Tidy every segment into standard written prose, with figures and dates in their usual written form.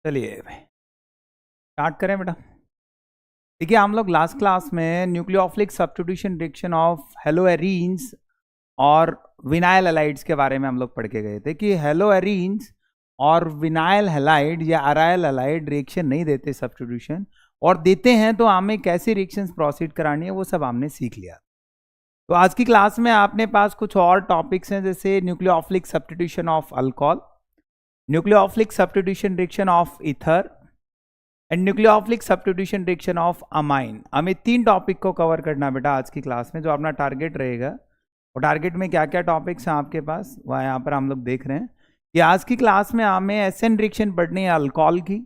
चलिए स्टार्ट करें बेटा। देखिए हम लोग लास्ट क्लास में nucleophilic substitution reaction of haloarenes और विनाइल हैलाइड्स के बारे में हम लोग पढ़ के गए थे कि हेलोएरीन्स और विनाइल हैलाइड या अराइल हैलाइड रिएक्शन नहीं देते सब्स्टिट्यूशन, और देते हैं तो हमें कैसे रिएक्शंस प्रोसीड करानी है वो सब हमने सीख लिया। तो आज की क्लास में आपने पास कुछ और टॉपिक्स हैं, जैसे nucleophilic substitution of alcohol, nucleophilic substitution reaction of ether and nucleophilic substitution reaction of amine. हमें 3 टॉपिक को कवर करना बेटा आज की क्लास में, जो अपना टारगेट रहेगा। और टारगेट में क्या क्या टॉपिक्स हैं आपके पास वह यहाँ पर हम लोग देख रहे हैं कि आज की क्लास में हमें एसएन रिएक्शन पढ़नी है अल्कोहल की,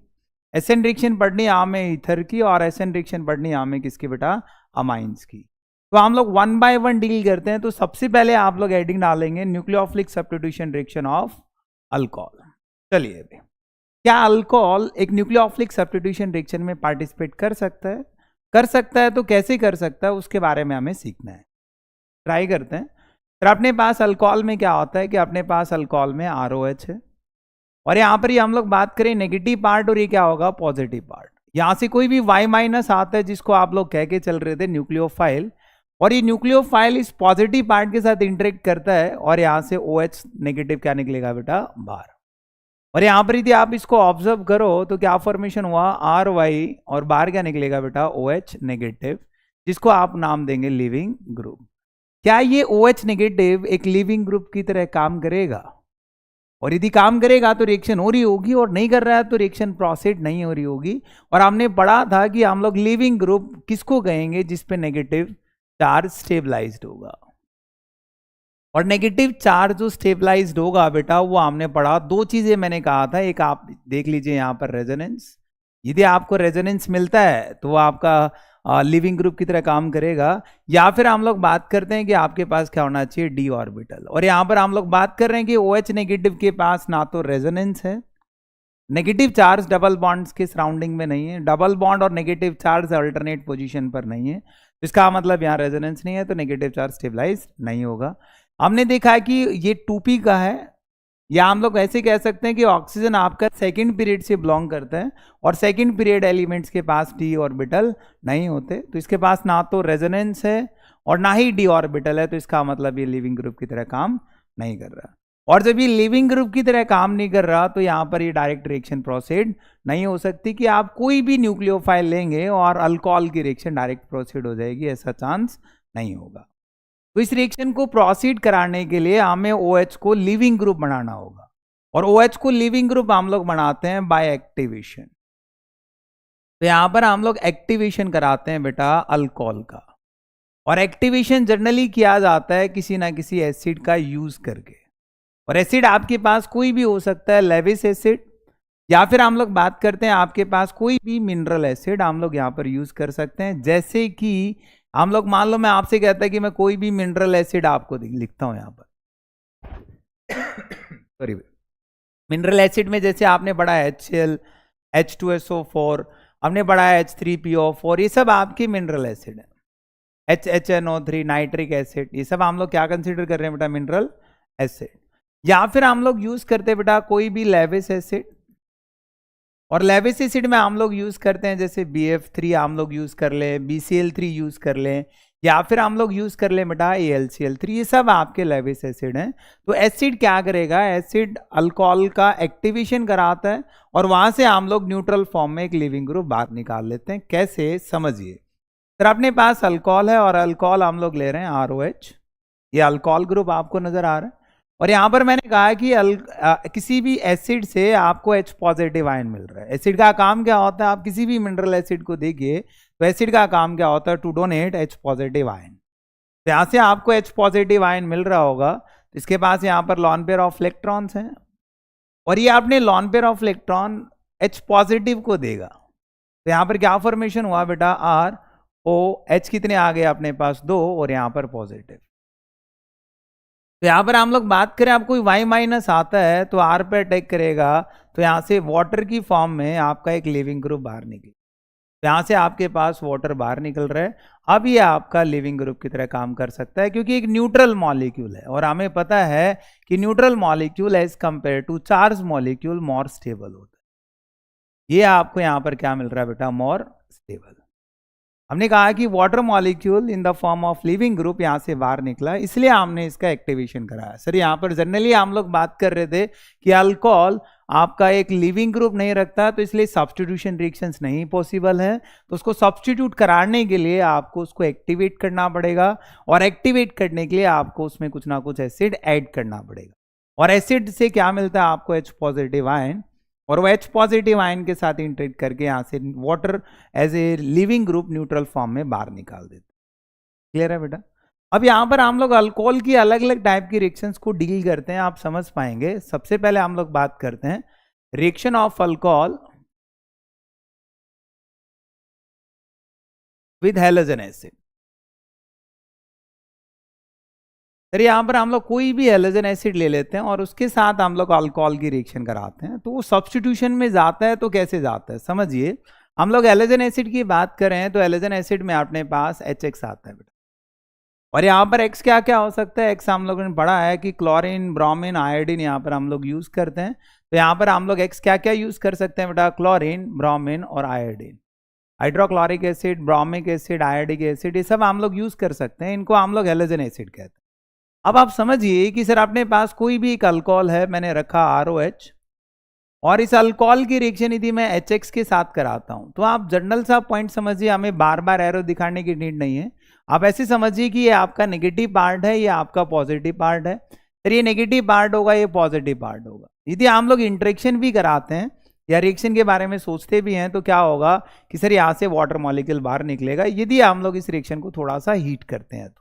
एसएन रिएक्शन पढ़नी है हमें ईथर की, और एसएन रिएक्शन पढ़नी है हमें किसकी बेटा, अमाइंस की। तो हम लोग 1 बाय 1 डील करते हैं। तो सबसे पहले आप लोग हेडिंग डालेंगे nucleophilic substitution reaction of alcohol. चलिए अभी, क्या अल्कोहल एक न्यूक्लियोफिलिक सब्स्टिट्यूशन रिएक्शन में पार्टिसिपेट कर सकता है? कर सकता है तो कैसे कर सकता है उसके बारे में हमें सीखना है। ट्राई करते हैं। तो अपने पास अल्कोहल में क्या होता है कि अपने पास अल्कोहल में ROH है, और यहाँ पर ही हम लोग बात करें नेगेटिव पार्ट, और ये क्या होगा, पॉजिटिव पार्ट। यहाँ से कोई भी Y- आता है जिसको आप लोग कह के चल रहे थे न्यूक्लियोफाइल, और ये न्यूक्लियोफाइल इस पॉजिटिव पार्ट के साथ इंटरेक्ट करता है, और यहाँ से OH नेगेटिव क्या निकलेगा बेटा, बाहर। और यहाँ पर यदि आप इसको ऑब्जर्व करो तो क्या फॉर्मेशन हुआ, RY, और बाहर क्या निकलेगा बेटा, OH नेगेटिव, जिसको आप नाम देंगे लिविंग ग्रुप। क्या ये OH नेगेटिव एक लिविंग ग्रुप की तरह काम करेगा? और यदि काम करेगा तो रिएक्शन हो रही होगी, और नहीं कर रहा है तो रिएक्शन प्रोसीड नहीं हो रही होगी। और हमने पढ़ा था कि हम लोग लिविंग ग्रुप किसको कहेंगे, जिसपे नेगेटिव चार्ज स्टेबलाइज्ड होगा। और नेगेटिव चार्ज जो स्टेबलाइज्ड होगा बेटा, वो हमने पढ़ा। 2 चीजें मैंने कहा था, एक आप देख लीजिए यहाँ पर रेजोनेंस। यदि आपको रेजोनेंस मिलता है तो वो आपका लिविंग ग्रुप की तरह काम करेगा। या फिर हम लोग बात करते हैं कि आपके पास क्या होना चाहिए, डी ऑर्बिटल। और यहाँ पर हम लोग बात कर रहे हैं कि OH नेगेटिव के पास ना तो रेजोनेंस है, नेगेटिव चार्ज डबल बॉन्ड्स के सराउंडिंग में नहीं है, डबल बॉन्ड और नेगेटिव चार्ज अल्टरनेट पोजीशन पर नहीं है। इसका मतलब यहाँ रेजोनेंस नहीं है, तो नेगेटिव चार्ज स्टेबलाइज नहीं होगा। हमने देखा है कि ये 2p का है, या हम लोग ऐसे कह सकते हैं कि ऑक्सीजन आपका सेकंड पीरियड से बिलोंग करता है, और सेकंड पीरियड एलिमेंट्स के पास डी ऑर्बिटल नहीं होते। तो इसके पास ना तो रेजोनेंस है और ना ही डी ऑर्बिटल है, तो इसका मतलब ये लिविंग ग्रुप की तरह काम नहीं कर रहा। और जब ये लिविंग ग्रुप की तरह काम नहीं कर रहा तो यहाँ पर ये डायरेक्ट रिएक्शन प्रोसीड नहीं हो सकती कि आप कोई भी न्यूक्लियोफाइल लेंगे और अल्कोहल की रिएक्शन डायरेक्ट प्रोसीड हो जाएगी, ऐसा चांस नहीं होगा। तो इस रिएक्शन को प्रोसीड कराने के लिए हमें OH को लिविंग ग्रुप बनाना होगा, और OH को लिविंग ग्रुप हम लोग बनाते हैं बाय एक्टिवेशन। तो यहां पर हम लोग एक्टिवेशन कराते हैं बेटा अल्कोहल का, और एक्टिवेशन जनरली किया जाता है किसी ना किसी एसिड का यूज करके। और एसिड आपके पास कोई भी हो सकता है, लेविस एसिड, या फिर हम लोग बात करते हैं आपके पास कोई भी मिनरल एसिड हम लोग यहाँ पर यूज कर सकते हैं। जैसे कि हम लोग मान लो मैं आपसे कहता है कि मैं कोई भी मिनरल एसिड आपको लिखता हूं यहाँ पर सॉरी, मिनरल एसिड में जैसे आपने पढ़ा HCl, H2SO4, हमने पढ़ा H3PO4, ये सब आपके मिनरल एसिड है। HNO3, नाइट्रिक एसिड, ये सब हम लोग क्या कंसिडर कर रहे हैं बेटा, मिनरल एसिड। या फिर हम लोग यूज करते हैं बेटा कोई भी लेविस एसिड, और लेविस एसिड में हम लोग यूज करते हैं जैसे BF3 हम लोग यूज कर लें, BCl3 यूज कर लें, या फिर हम लोग यूज कर लें बेटा AlCl3, ये सब आपके लेविस एसिड हैं। तो एसिड क्या करेगा, एसिड अल्कोहल का एक्टिवेशन कराता है, और वहां से हम लोग न्यूट्रल फॉर्म में एक लिविंग ग्रुप बाहर निकाल लेते हैं। कैसे, समझिए। तो अपने पास अल्कोहल है, और अल्कोहल हम लोग ले रहे हैं ROH, ये अल्कोहल ग्रुप आपको नजर आ रहा है। और यहां पर मैंने कहा कि किसी भी एसिड से आपको H पॉजिटिव आयन मिल रहा है। एसिड का काम क्या होता है, आप किसी भी मिनरल एसिड को देखिए तो एसिड का काम क्या होता है, to donate H positive ion. तो यहां से आपको H पॉजिटिव आयन मिल रहा होगा, तो इसके पास यहाँ पर लॉन पेयर ऑफ इलेक्ट्रॉन्स हैं, और ये आपने lone pair of electron H positive को देगा। तो यहाँ पर क्या फॉर्मेशन हुआ बेटा, ROH कितने आ गए अपने पास, 2, और यहाँ पर पॉजिटिव। तो यहाँ पर हम लोग बात करें, आप कोई Y- आता है तो R पे अटैक करेगा, तो यहाँ से वाटर की फॉर्म में आपका एक लिविंग ग्रुप बाहर निकले। तो यहाँ से आपके पास वाटर बाहर निकल रहा है। अब ये आपका लिविंग ग्रुप की तरह काम कर सकता है, क्योंकि एक न्यूट्रल मॉलिक्यूल है, और हमें पता है कि neutral molecule as compare to charge molecule more stable होता है। ये आपको यहाँ पर क्या मिल रहा है बेटा, मोर स्टेबल। हमने कहा कि water molecule in the form of leaving group यहाँ से बाहर निकला, इसलिए हमने इसका एक्टिवेशन कराया। सर यहाँ पर जनरली हम लोग बात कर रहे थे कि अल्कोहल आपका एक लिविंग ग्रुप नहीं रखता, तो इसलिए सब्स्टिट्यूशन रिएक्शंस नहीं पॉसिबल है। तो उसको सब्स्टिट्यूट कराने के लिए आपको उसको एक्टिवेट करना पड़ेगा, और एक्टिवेट करने के लिए आपको उसमें कुछ ना कुछ एसिड ऐड करना पड़ेगा। और एसिड से क्या मिलता है आपको, H पॉजिटिव आयन, और वो H पॉजिटिव आयन के साथ इंटरेक्ट करके यहाँ से water as a leaving group neutral form में बाहर निकाल देते। क्लियर है बेटा? अब यहाँ पर हम लोग अल्कोहल की अलग अलग टाइप की रिएक्शंस को डील करते हैं, आप समझ पाएंगे। सबसे पहले हम लोग बात करते हैं reaction of alcohol with halogen acid. Sir यहाँ पर हम लोग कोई भी हैलोजन एसिड ले लेते हैं और उसके साथ हम लोग अल्कोहल की रिएक्शन कराते हैं, तो वो सब्स्टिट्यूशन में जाता है। तो कैसे जाता है समझिए, हम लोग हैलोजन एसिड की बात करें तो हैलोजन एसिड में अपने पास HX आता है बेटा, और यहाँ पर X क्या क्या हो सकता है। X हम लोगों ने पढ़ा है कि क्लोरीन, ब्रोमीन, आयोडीन यहाँ पर हम लोग यूज करते हैं। तो यहाँ पर हम लोग X क्या क्या यूज कर सकते हैं बेटा, क्लोरीन, ब्रोमीन और iodine. Hydrochloric acid, bromic acid, iodic acid, ये सब हम लोग यूज कर सकते हैं, इनको हम लोग हैलोजन एसिड कहते हैं। अब आप समझिए कि सर अपने पास कोई भी एक अल्कोहल है, मैंने रखा ROH, और इस अल्कोहल की रिएक्शन यदि मैं HX के साथ कराता हूं, तो आप जनरल सा पॉइंट समझिए, हमें बार बार एरो दिखाने की नीड नहीं है। आप ऐसे समझिए कि ये आपका नेगेटिव पार्ट है, ये आपका पॉजिटिव पार्ट है। सर ये नेगेटिव पार्ट होगा, ये पॉजिटिव पार्ट होगा। यदि हम लोग इंटरेक्शन भी कराते हैं या रिएक्शन के बारे में सोचते भी हैं, तो क्या होगा कि सर यहाँ से वाटर मॉलिक्यूल बाहर निकलेगा यदि हम लोग इस रिएक्शन को थोड़ा सा हीट करते हैं।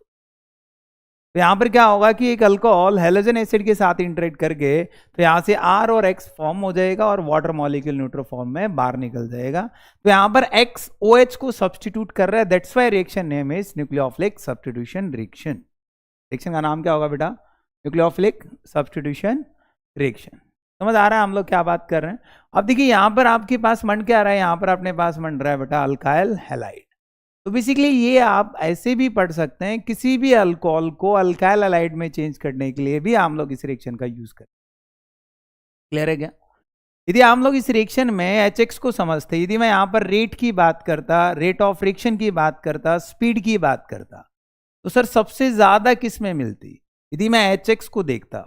तो यहाँ पर क्या होगा कि एक अल्कोहल हैलोजन एसिड के साथ इंटरेक्ट करके तो यहाँ से R और X फॉर्म हो जाएगा और वाटर मॉलिक्यूल न्यूट्रल फॉर्म में बाहर निकल जाएगा। तो यहाँ पर X OH को सब्स्टिट्यूट कर रहा है, that's why reaction name is nucleophilic substitution reaction. Reaction का नाम क्या होगा बेटा, न्यूक्लियोफिलिक सब्स्टिट्यूशन रिएक्शन। समझ आ रहा है हम लोग क्या बात कर रहे हैं? अब देखिए यहाँ पर आपके पास मंड क्या रहा है, यहाँ पर अपने पास मंड रहा है बेटा अल्काइल हैलाइड। तो बेसिकली ये आप ऐसे भी पढ़ सकते हैं, किसी भी अल्कोहल को अल्काइल हैलाइड में चेंज करने के लिए भी हम लोग इस रिएक्शन का यूज करते हैं। क्लियर है क्या? यदि हम लोग इस रिएक्शन में HX को समझते, यदि मैं यहाँ पर रेट की बात करता, रेट ऑफ रिएक्शन की बात करता, स्पीड की बात करता, तो सर सबसे ज्यादा किस में मिलती? यदि मैं HX को देखता,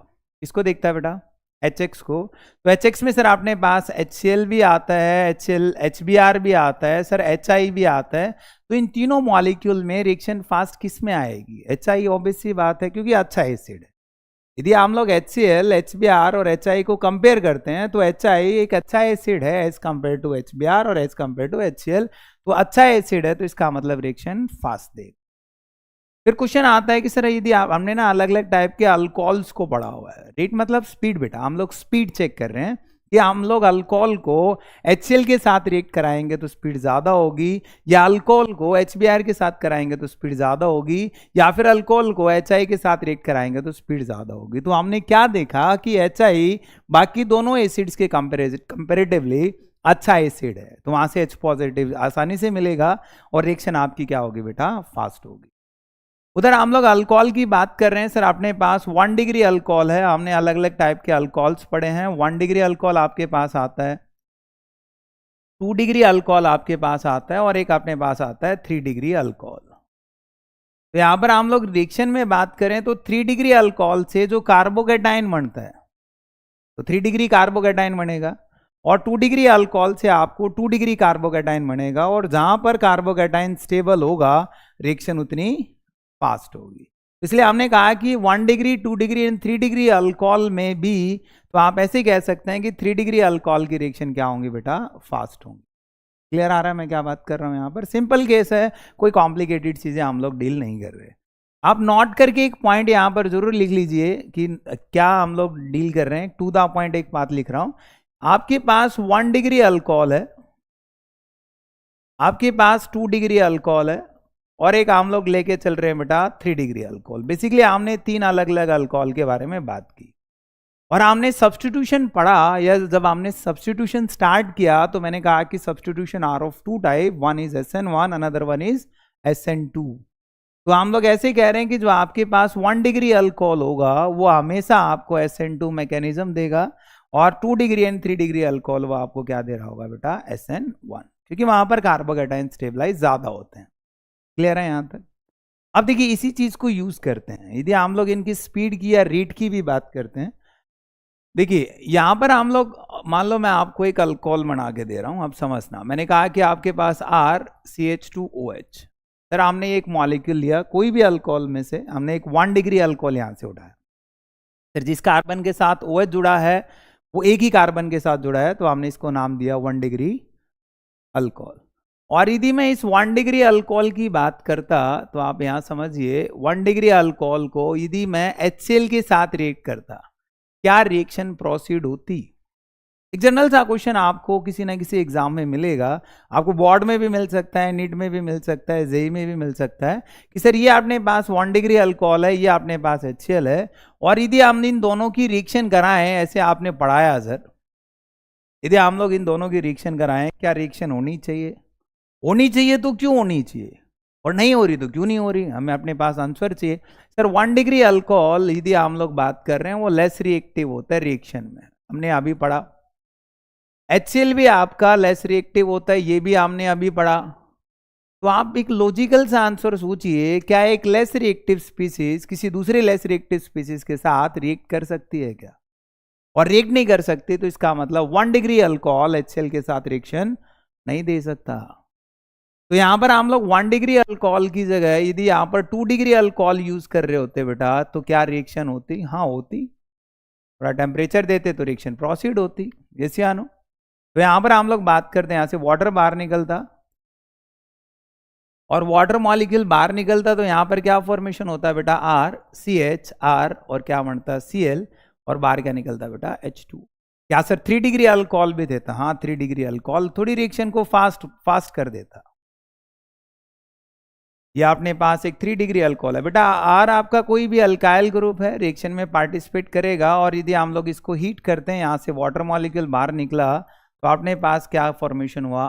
किसको देखता बेटा, HX को, तो HX में सर अपने पास HCl भी आता है, HBr भी आता है, सर HI भी आता है। तो इन तीनों मॉलिक्यूल में रिएक्शन फास्ट किस में आएगी, HI ऑब्वियस सी बात है क्योंकि अच्छा एसिड है। यदि हम लोग HCl, HBr और HI को कंपेयर करते हैं तो HI एक अच्छा एसिड है एज कंपेयर टू HBr और एज कंपेयर टू HCl, तो अच्छा एसिड है, तो इसका मतलब रिएक्शन फास्ट देगा। फिर क्वेश्चन आता है कि सर यदि हमने ना अलग अलग टाइप के अल्कोहल्स को पढ़ा हुआ है, रेट मतलब स्पीड बेटा, हम लोग स्पीड चेक कर रहे हैं कि हम लोग अल्कोहल को HCl के साथ रिएक्ट कराएंगे तो स्पीड ज्यादा होगी, या अल्कोहल को HBr के साथ कराएंगे तो स्पीड ज्यादा होगी, या फिर अल्कोहल को HI के साथ रिएक्ट कराएंगे तो स्पीड ज्यादा होगी। तो हमने क्या देखा कि HI बाकी दोनों एसिड्स के कंपेरेटिवली अच्छा एसिड है, तो वहां से H पॉजिटिव आसानी से मिलेगा और रिएक्शन आपकी क्या होगी बेटा, फास्ट होगी। उधर हम लोग अल्कोहल की बात कर रहे हैं, सर अपने पास 1 डिग्री अल्कोहल है, हमने अलग अलग टाइप के अल्कोहल्स पढ़े हैं। 1 डिग्री अल्कोहल आपके पास आता है, 2 डिग्री अल्कोहल आपके पास आता है, और एक अपने पास आता है 3 डिग्री अल्कोहल। तो यहां पर हम लोग रिएक्शन में बात करें तो 3 डिग्री अल्कोहल से जो कार्बोकेटाइन बनता है, तो 3 डिग्री कार्बोकेटाइन बनेगा, और 2 डिग्री अल्कोहल से आपको 2 डिग्री कार्बोकेटाइन बनेगा, और जहां पर कार्बोकेटाइन स्टेबल होगा रिएक्शन उतनी फास्ट होगी। इसलिए हमने कहा कि 1 degree, 2 degree and 3 degree alcohol में भी, तो आप ऐसे कह सकते हैं कि 3 डिग्री अल्कोहल की रिएक्शन क्या होंगी बेटा, फास्ट होंगी। क्लियर आ रहा है मैं क्या बात कर रहा हूं? यहाँ पर सिंपल केस है, कोई कॉम्प्लिकेटेड चीजें हम लोग डील नहीं कर रहे। आप नोट करके एक पॉइंट यहाँ पर जरूर लिख लीजिए कि क्या हम लोग डील कर रहे हैं। टू द पॉइंट एक बात लिख रहा हूं, आपके पास 1 डिग्री अल्कोहल है, आपके पास 2 डिग्री अल्कोहल है, और एक हम लोग लेके चल रहे हैं बेटा 3 डिग्री अल्कोहल। बेसिकली हमने 3 अलग अलग अल्कोहल के बारे में बात की, और हमने सब्स्टिट्यूशन पढ़ा, या जब हमने सब्स्टिट्यूशन स्टार्ट किया तो मैंने कहा कि substitution are of 2 type, one is SN1, another one is SN2। तो हम लोग ऐसे कह रहे हैं कि जो आपके पास 1 डिग्री अल्कोहल होगा वो हमेशा आपको SN2 मैकेनिज्म देगा, और 2 डिग्री एंड 3 डिग्री अल्कोहल वो आपको क्या दे रहा होगा बेटा, SN1, क्योंकि वहां पर कार्बोकेटाइन स्टेबलाइज ज्यादा होते हैं। क्लियर है यहां तक? अब देखिए इसी चीज को यूज करते हैं यदि हम लोग इनकी स्पीड की या रेट की भी बात करते हैं। देखिए यहां पर हम लोग, मान लो मैं आपको एक अल्कोहल बना के दे रहा हूं, अब समझना, मैंने कहा कि आपके पास RCH2OH, सर हमने एक मॉलिक्यूल लिया कोई भी अल्कोहल में से, हमने एक 1 डिग्री अल्कोहल यहां से उठाया, फिर जिस कार्बन के साथ OH जुड़ा है वो एक ही कार्बन के साथ जुड़ा है, तो हमने इसको नाम दिया 1 डिग्री अल्कोहल। और यदि मैं इस 1 डिग्री अल्कोहल की बात करता तो आप यहां समझिए 1 डिग्री अल्कोहल को यदि मैं HCl के साथ रिएक्ट करता, क्या रिएक्शन प्रोसीड होती? एक जनरल सा क्वेश्चन आपको किसी ना किसी एग्जाम में मिलेगा, आपको बोर्ड में भी मिल सकता है, नीट में भी मिल सकता है, जेई में भी मिल सकता है कि सर ये अपने पास 1 डिग्री अल्कोहल है, ये अपने पास HCl है, और यदि हम इन दोनों की रिएक्शन कराएं, ऐसे आपने पढ़ाया सर, यदि हम लोग इन दोनों की रिएक्शन कराएं, क्या रिएक्शन होनी चाहिए? होनी चाहिए तो क्यों होनी चाहिए, और नहीं हो रही तो क्यों नहीं हो रही? हमें अपने पास आंसर चाहिए। सर 1 डिग्री अल्कोहल यदि हम लोग बात कर रहे हैं वो लेस रिएक्टिव होता है रिएक्शन में, हमने अभी पढ़ा। HCl भी आपका लेस रिएक्टिव होता है, ये भी हमने अभी पढ़ा। तो आप एक लॉजिकल सा आंसर सोचिए, क्या एक लेस रिएक्टिव स्पीसीज किसी दूसरे लेस रिएक्टिव स्पीसीज के साथ रिएक्ट कर सकती है क्या? और रिएक्ट नहीं कर सकती तो इसका मतलब 1 डिग्री अल्कोहल HCl के साथ रिएक्शन नहीं दे सकता। तो यहां पर हम लोग 1 डिग्री अल्कोहल की जगह यदि यहां पर 2 डिग्री अल्कोहल यूज कर रहे होते बेटा, तो क्या रिएक्शन होती? हाँ होती, थोड़ा टेम्परेचर देते तो रिएक्शन प्रोसीड होती, यस या नो? तो यहां पर हम लोग बात करते हैं, यहां से वाटर बाहर निकलता और वाटर मॉलिक्यूल बाहर निकलता, तो यहां पर क्या फॉर्मेशन होता है बेटा, RCH, और क्या बनता है Cl, और बाहर क्या निकलता बेटा H2। क्या सर 3 डिग्री अल्कोहल भी देता? हाँ 3 डिग्री अल्कोहल थोड़ी रिएक्शन को फास्ट कर देता। ये अपने पास एक 3 डिग्री अल्कोहल है बेटा, R आपका कोई भी अल्काइल ग्रुप है, रिएक्शन में पार्टिसिपेट करेगा, और यदि हम लोग इसको हीट करते हैं, यहां से वाटर मॉलिक्यूल बाहर निकला, तो अपने पास क्या फॉर्मेशन हुआ,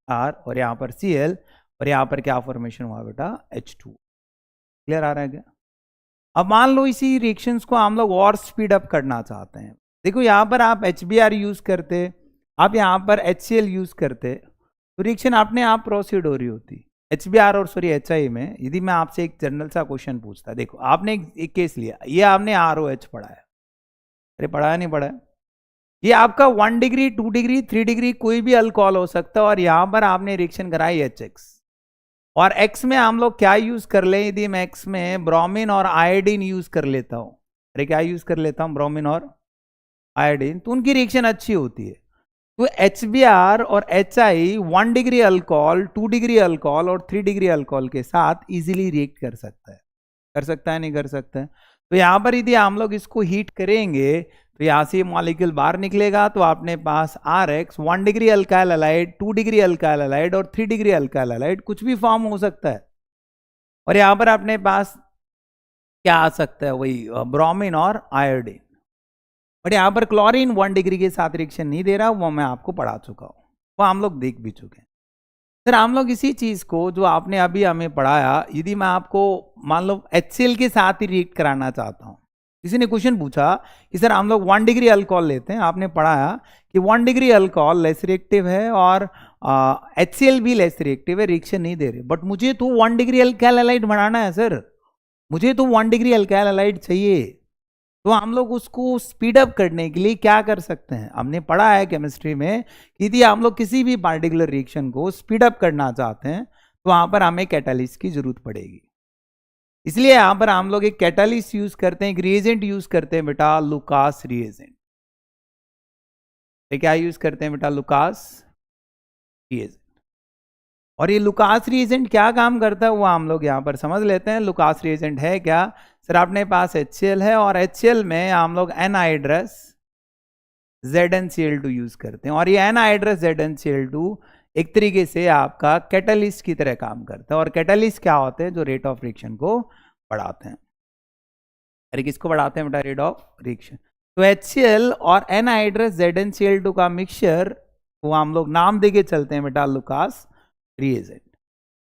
R, और यहाँ पर Cl, और यहाँ पर क्या फॉर्मेशन हुआ बेटा H2। क्लियर आ रहा है क्या? अब मान लो इसी रिएक्शंस को हम लोग और स्पीड अप करना चाहते हैं। देखो यहाँ पर आप HBr यूज करते, आप यहाँ पर HCl यूज करते, तो रिएक्शन अपने आप प्रोसीड हो रही होती। HBr और सॉरी HI में यदि मैं आपसे एक जनरल सा क्वेश्चन पूछता, देखो आपने एक केस लिया, ये आपने ROH पढ़ा है, अरे पढ़ा है नहीं पढ़ा है? ये आपका 1 डिग्री 2 डिग्री 3 डिग्री कोई भी अल्कोहल हो सकता है, और यहां पर आपने रिएक्शन कराई HX, और X में हम लोग क्या यूज कर ले, यदि मैं X में ब्रोमीन और आयोडीन यूज कर लेता हूं, अरे क्या यूज कर लेता हूं, ब्रोमीन और आयोडीन, तो उनकी रिएक्शन अच्छी होती है। तो HBr और HI 1 degree alcohol, 2 degree alcohol और 3 डिग्री अल्कोहल के साथ इजीली रिएक्ट कर सकता है, कर सकता है नहीं कर सकता है? तो यहां पर यदि हम लोग इसको हीट करेंगे, तो यहां से मॉलिक्यूल बाहर निकलेगा, तो अपने पास RX 1 degree alkyl halide, 2 degree alkyl halide और 3 डिग्री अल्काइल हैलाइड कुछ भी फॉर्म हो सकता है, और यहां पर अपने पास क्या आ सकता है, वही ब्रोमीन और आयोडीन। बट यहां पर क्लोरीन 1 डिग्री के साथ रिएक्शन नहीं दे रहा, वो मैं आपको पढ़ा चुका हूं, वो हम लोग देख भी चुके हैं। सर हम लोग इसी चीज को जो आपने अभी हमें पढ़ाया, यदि मैं आपको मान लो HCl के साथ ही रिएक्ट कराना चाहता हूं, किसी ने क्वेश्चन पूछा कि सर हम लोग 1 डिग्री अल्कोहल लेते हैं, आपने पढ़ाया कि 1 डिग्री अल्कोहल लेस रिएक्टिव है और HCl भी लेस रिएक्टिव है, रिएक्शन नहीं दे रहे, बट मुझे तो 1 डिग्री अल्काइल हैलाइड बनाना है सर, मुझे तो 1 डिग्री अल्काइल हैलाइड चाहिए। तो हम लोग उसको स्पीड अप करने के लिए क्या कर सकते हैं, हमने पढ़ा है केमिस्ट्री में, यदि हम लोग किसी भी पार्टिकुलर रिएक्शन को स्पीड अप करना चाहते हैं, तो वहां पर हमें कैटालिस्ट की जरूरत पड़ेगी। इसलिए यहां पर हम लोग एक कैटालिस्ट यूज करते हैं, एक रिएजेंट यूज करते हैं बेटा, लुकास रिएजेंट। क्या यूज करते हैं बेटा, लुकास रिएजेंट। और ये लुकास रिएजेंट क्या काम करता है वो हम लोग यहाँ पर समझ लेते हैं। लुकास रिएजेंट है क्या, सर अपने पास HCl है, और HCl में हम लोग एनहाइड्रस ZnCl2 यूज करते हैं, और ये एनहाइड्रस ZnCl2 एक तरीके से आपका कैटलिस्ट की तरह काम करता है। और कैटलिस्ट क्या होते हैं, जो रेट ऑफ रिएक्शन को बढ़ाते हैं। अरे किसको बढ़ाते हैं बेटा, रेट ऑफ रिएक्शन। तो HCl और एनहाइड्रस ZnCl2 का मिक्सचर वो हम लोग नाम देके चलते हैं बेटा, लुकास रिएजेंट।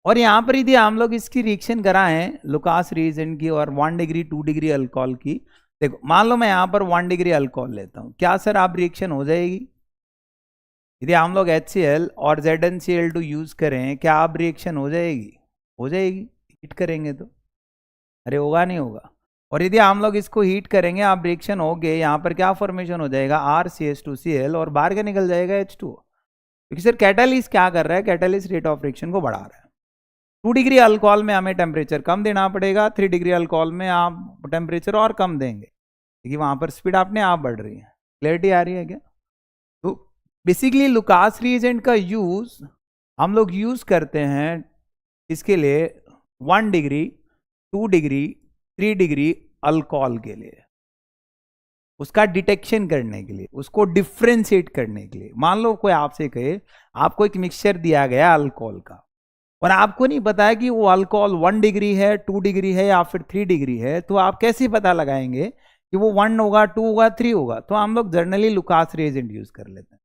और यहां पर यदि हम लोग इसकी रिएक्शन कराएं लुकास रिएजेंट की और 1 डिग्री 2 डिग्री अल्कोहल की, देखो मान लो मैं यहाँ पर 1 डिग्री अल्कोहल लेता हूँ, क्या सर आप रिएक्शन हो जाएगी? यदि हम लोग HCl और ZnCl2 यूज करें, क्या आप रिएक्शन हो जाएगी? हो जाएगी, हीट करेंगे तो। अरे होगा नहीं होगा? और यदि हम लोग इसको हीट करेंगे, आप रिएक्शन हो गए, यहाँ पर क्या फॉर्मेशन हो जाएगा? RCH2Cl और बाहर क्या निकल जाएगा? H2O। क्योंकि सर कैटालिस्ट क्या कर रहा है? कैटालिस्ट रेट ऑफ रिएक्शन को बढ़ा रहा है। 2 डिग्री अल्कोहल में हमें टेम्परेचर कम देना पड़ेगा, 3 डिग्री अल्कोहल में आप टेम्परेचर और कम देंगे, क्योंकि वहां पर स्पीड अपने आप बढ़ रही है। क्लैरिटी आ रही है क्या? तो बेसिकली लुकास रिएजेंट का यूज हम लोग यूज करते हैं इसके लिए 1 डिग्री, 2 डिग्री, 3 डिग्री अल्कोहल के लिए, उसका डिटेक्शन करने के लिए, उसको डिफ्रेंशिएट करने के लिए। मान लो कोई आपसे कहे आपको एक मिक्सचर दिया गया अल्कोहल का, और आपको नहीं पता है कि वो अल्कोहल 1 डिग्री है, 2 डिग्री है या फिर 3 डिग्री है, तो आप कैसे पता लगाएंगे कि वो 1 होगा, 2 होगा, 3 होगा? तो हम लोग जनरली लुकास रिएजेंट यूज कर लेते हैं,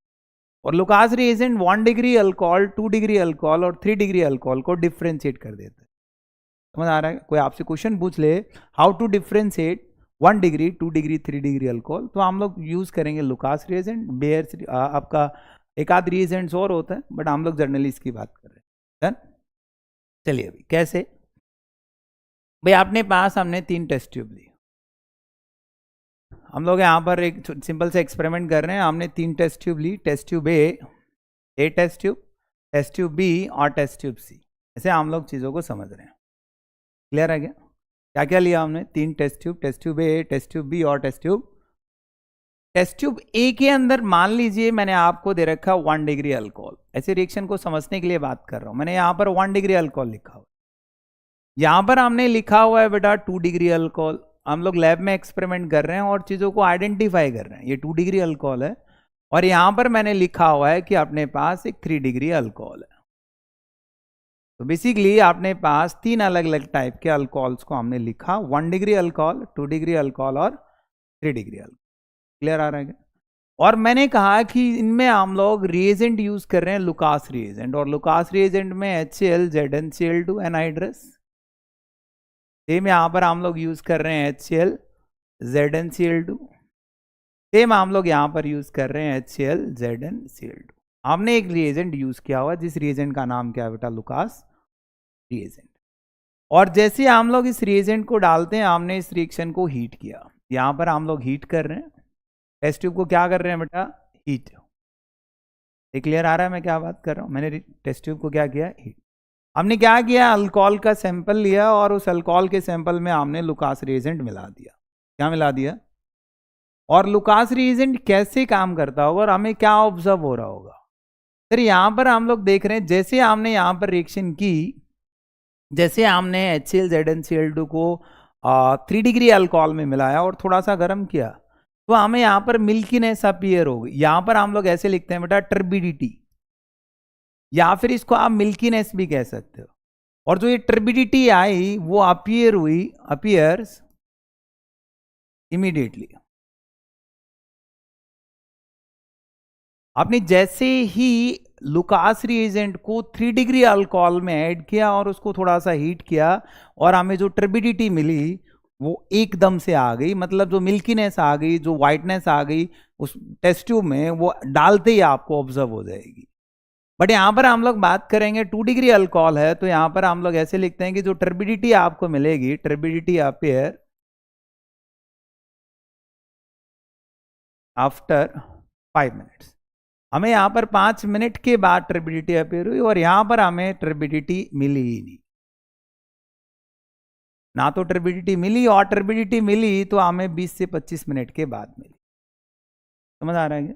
और Lucas reagent 1 degree alcohol, 2 degree alcohol और 3 डिग्री अल्कोहल को डिफ्रेंशिएट कर देते हैं। समझ आ रहा है? कोई आपसे क्वेश्चन पूछ ले how to differentiate 1 degree, 2 degree, 3 degree alcohol, तो हम लोग यूज करेंगे लुकास रिएजेंट। बेयर आपका एक आध रिएजेंट्स और होता है, बट हम लोग जनरली इसकी बात कर रहे हैं। चलिए अभी कैसे भाई, अपने पास हमने 3 टेस्ट ट्यूब ली, हम लोग यहाँ पर एक सिंपल से एक्सपेरिमेंट कर रहे हैं। हमने 3 टेस्ट ट्यूब ली, test tube A test tube B और टेस्ट ट्यूब सी। ऐसे हम लोग चीज़ों को समझ रहे हैं। क्लियर है क्या? क्या क्या लिया हमने? 3 test tube A, test tube B और टेस्ट ट्यूब ए के अंदर मान लीजिए मैंने आपको दे रखा 1 डिग्री अल्कोहल। ऐसे रिएक्शन को समझने के लिए बात कर रहा हूँ। मैंने यहाँ पर 1 डिग्री अल्कोहल लिखा हुआ, यहाँ पर हमने लिखा हुआ है बेटा 2 डिग्री अल्कोहल। हम लोग लैब में एक्सपेरिमेंट कर रहे हैं और चीज़ों को आइडेंटिफाई कर रहे हैं। ये 2 डिग्री अल्कोहल है, और यहाँ पर मैंने लिखा हुआ है कि अपने पास एक 3 डिग्री अल्कोहल है। तो बेसिकली अपने पास 3 अलग अलग टाइप के अल्कोहल्स को हमने लिखा, 1 डिग्री अल्कोहल, 2 डिग्री अल्कोहल और 3 डिग्री अल्कोहल। क्लियर आ रहा है क्या? और मैंने कहा कि इनमें हम लोग रिएजेंट यूज कर रहे हैं लुकास रिएजेंट, और लुकास रिएजेंट में HCl, ZnCl2 एनहाइड्रस। सेम यहाँ पर हम लोग यूज कर रहे हैं HCl, ZnCl2। सेम हम लोग यहाँ पर यूज कर रहे हैं HCl, ZnCl2। हमने एक रिएजेंट यूज किया हुआ, जिस रिएजेंट का नाम क्या है बेटा? Lucas reagent. और जैसे हम लोग इस रिएजेंट को डालते हैं, हमने इस रिएक्शन को हीट किया। यहाँ पर हम लोग हीट कर रहे हैं, टेस्ट ट्यूब को क्या कर रहे हैं बेटा? हीट। ये क्लियर आ रहा है मैं क्या बात कर रहा हूँ? मैंने टेस्ट ट्यूब को क्या किया? हीट। हमने क्या किया? अल्कोहल का सैंपल लिया, और उस अल्कोहल के सैंपल में हमने लुकास रिएजेंट मिला दिया। क्या मिला दिया? और लुकास रिएजेंट कैसे काम करता होगा और हमें क्या ऑब्जर्व हो रहा होगा? सर यहाँ पर हम लोग देख रहे हैं, जैसे हमने यहाँ पर रिएक्शन की, जैसे हमने HCl, ZnCl2 को 3 डिग्री अल्कोहल में मिलाया और थोड़ा सा गर्म किया, तो हमें यहाँ पर मिल्कीनेस अपीयर हो गई। यहाँ पर हम लोग ऐसे लिखते हैं बेटा टर्बिडिटी, या फिर इसको आप मिल्कीनेस भी कह सकते हो। और जो ये टर्बिडिटी आई वो अपीयर हुई, अपीयर्स इमीडिएटली। आपने जैसे ही लुकास रिएजेंट को 3 डिग्री अल्कोहल में ऐड किया और उसको थोड़ा सा हीट किया, और हमें जो टर्बिडिटी मिली वो एकदम से आ गई, मतलब जो मिल्कीनेस आ गई, जो वाइटनेस आ गई उस टेस्ट ट्यूब में, वो डालते ही आपको ऑब्जर्व हो जाएगी। बट यहाँ पर हम लोग बात करेंगे 2 डिग्री अल्कोहल है, तो यहाँ पर हम लोग ऐसे लिखते हैं कि जो टर्बिडिटी आपको मिलेगी, टर्बिडिटी अपीयर आफ्टर 5 मिनट्स। हमें यहाँ पर 5 मिनट के बाद टर्बिडिटी अपीयर हुई, और यहाँ पर हमें टर्बिडिटी मिली ही नहीं। ना तो टर्बिडिटी मिली, और टर्बिडिटी मिली तो हमें 20 से 25 मिनट के बाद मिली। समझ आ रहा है क्या?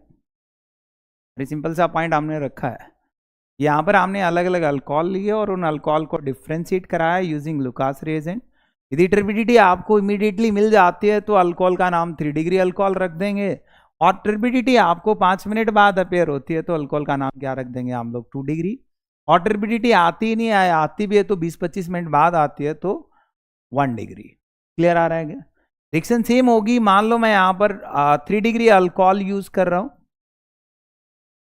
वेरी सिंपल सा पॉइंट हमने रखा है। यहाँ पर हमने अलग अलग अल्कोहल लिए और उन अल्कोहल को डिफ्रेंशिएट कराया यूजिंग लुकास रिएजेंट। यदि टर्बिडिटी आपको इमीडिएटली मिल जाती है तो अल्कोहल का नाम 3 डिग्री अल्कोहल रख देंगे, और टर्बिडिटी आपको 5 मिनट बाद अपेयर होती है तो अल्कोहल का नाम क्या रख देंगे हम लोग? 2 डिग्री। और टर्बिडिटी आती ही नहीं है, आती भी है तो 20-25 मिनट बाद आती है तो 1 डिग्री। क्लियर आ रहा है क्या? रिएक्शन सेम होगी। मान लो मैं यहाँ पर 3 डिग्री अल्कोहल यूज कर रहा हूँ,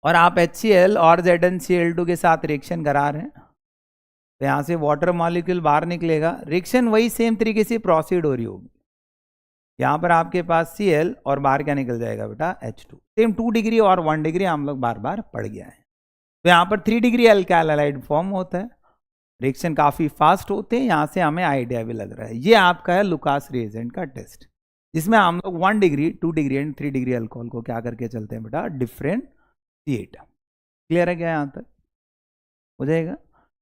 और आप HCl और ZnCl2 के साथ रिएक्शन करा रहे हैं, तो यहाँ से वाटर मॉलिक्यूल बाहर निकलेगा, रिएक्शन वही सेम तरीके से प्रोसीड हो रही होगी। यहाँ पर आपके पास Cl और बाहर क्या निकल जाएगा बेटा H2। सेम 2 डिग्री और 1 डिग्री हम लोग बार बार पढ़ गया है। तो यहाँ पर 3 डिग्री अल्काइल हैलाइड फॉर्म होता है, रिएक्शन काफ़ी फास्ट होते हैं, यहाँ से हमें आइडिया भी लग रहा है। ये आपका है लुकास रिएजेंट का टेस्ट, जिसमें हम लोग 1 degree 2 degree and 3 degree alcohol को क्या करके चलते हैं बेटा डिफरेंशिएट। क्लियर है क्या यहाँ तक? हो जाएगा।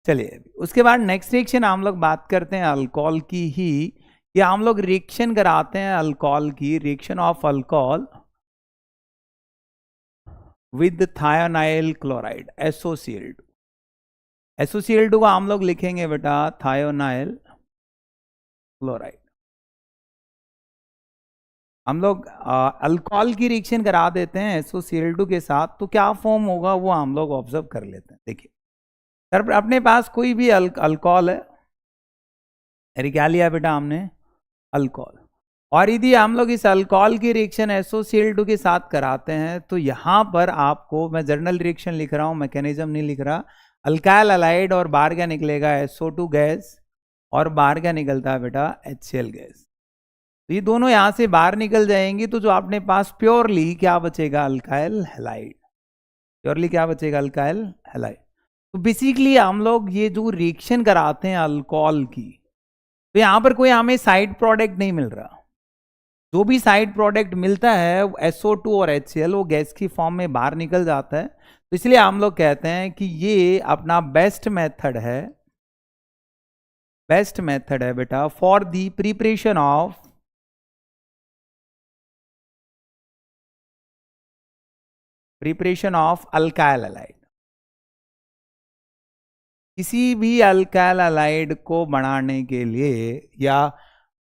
चलिए उसके बाद नेक्स्ट रिएक्शन हम लोग बात करते हैं अल्कोहल की ही, या हम लोग रिएक्शन कराते हैं अल्कोहल की, reaction of alcohol with thionyl chloride SOCl2। SOCl2 को हम लोग लिखेंगे बेटा थायोनाइल क्लोराइड। हम लोग अल्कोहल की रिएक्शन करा देते हैं SOCl2 के साथ, तो क्या फॉर्म होगा वो हम लोग ऑब्जर्व कर लेते हैं। देखिए सर अपने पास कोई भी अल्कोहल है, अरे क्या लिया बेटा हमने अल्कोहल, और यदि हम लोग इस अल्कोहल की रिएक्शन SOCl2 के साथ कराते हैं तो यहाँ पर आपको, मैं जर्नल रिएक्शन लिख रहा हूँ, मैकेनिज्म नहीं लिख रहा, अल्काइल हैलाइड और बाहर क्या निकलेगा SO2 गैस, और बाहर क्या निकलता है बेटा HCl गैस। तो ये दोनों यहाँ से बाहर निकल जाएंगी, तो जो आपने पास प्योरली क्या बचेगा अल्काइल हैलाइड, प्योरली क्या बचेगा अल्काइल हैलाइड। तो बेसिकली हम लोग ये जो रिएक्शन कराते हैं अल्कोहल की, तो यहाँ पर कोई हमें साइड प्रोडक्ट नहीं मिल रहा, जो भी साइड प्रोडक्ट मिलता है SO2 और HCl वो गैस की फॉर्म में बाहर निकल जाता है। तो इसलिए हम लोग कहते हैं कि ये अपना बेस्ट मेथड है, बेस्ट मेथड है बेटा for the preparation of alkyl halide. किसी भी अल्काइल हैलाइड को बनाने के लिए या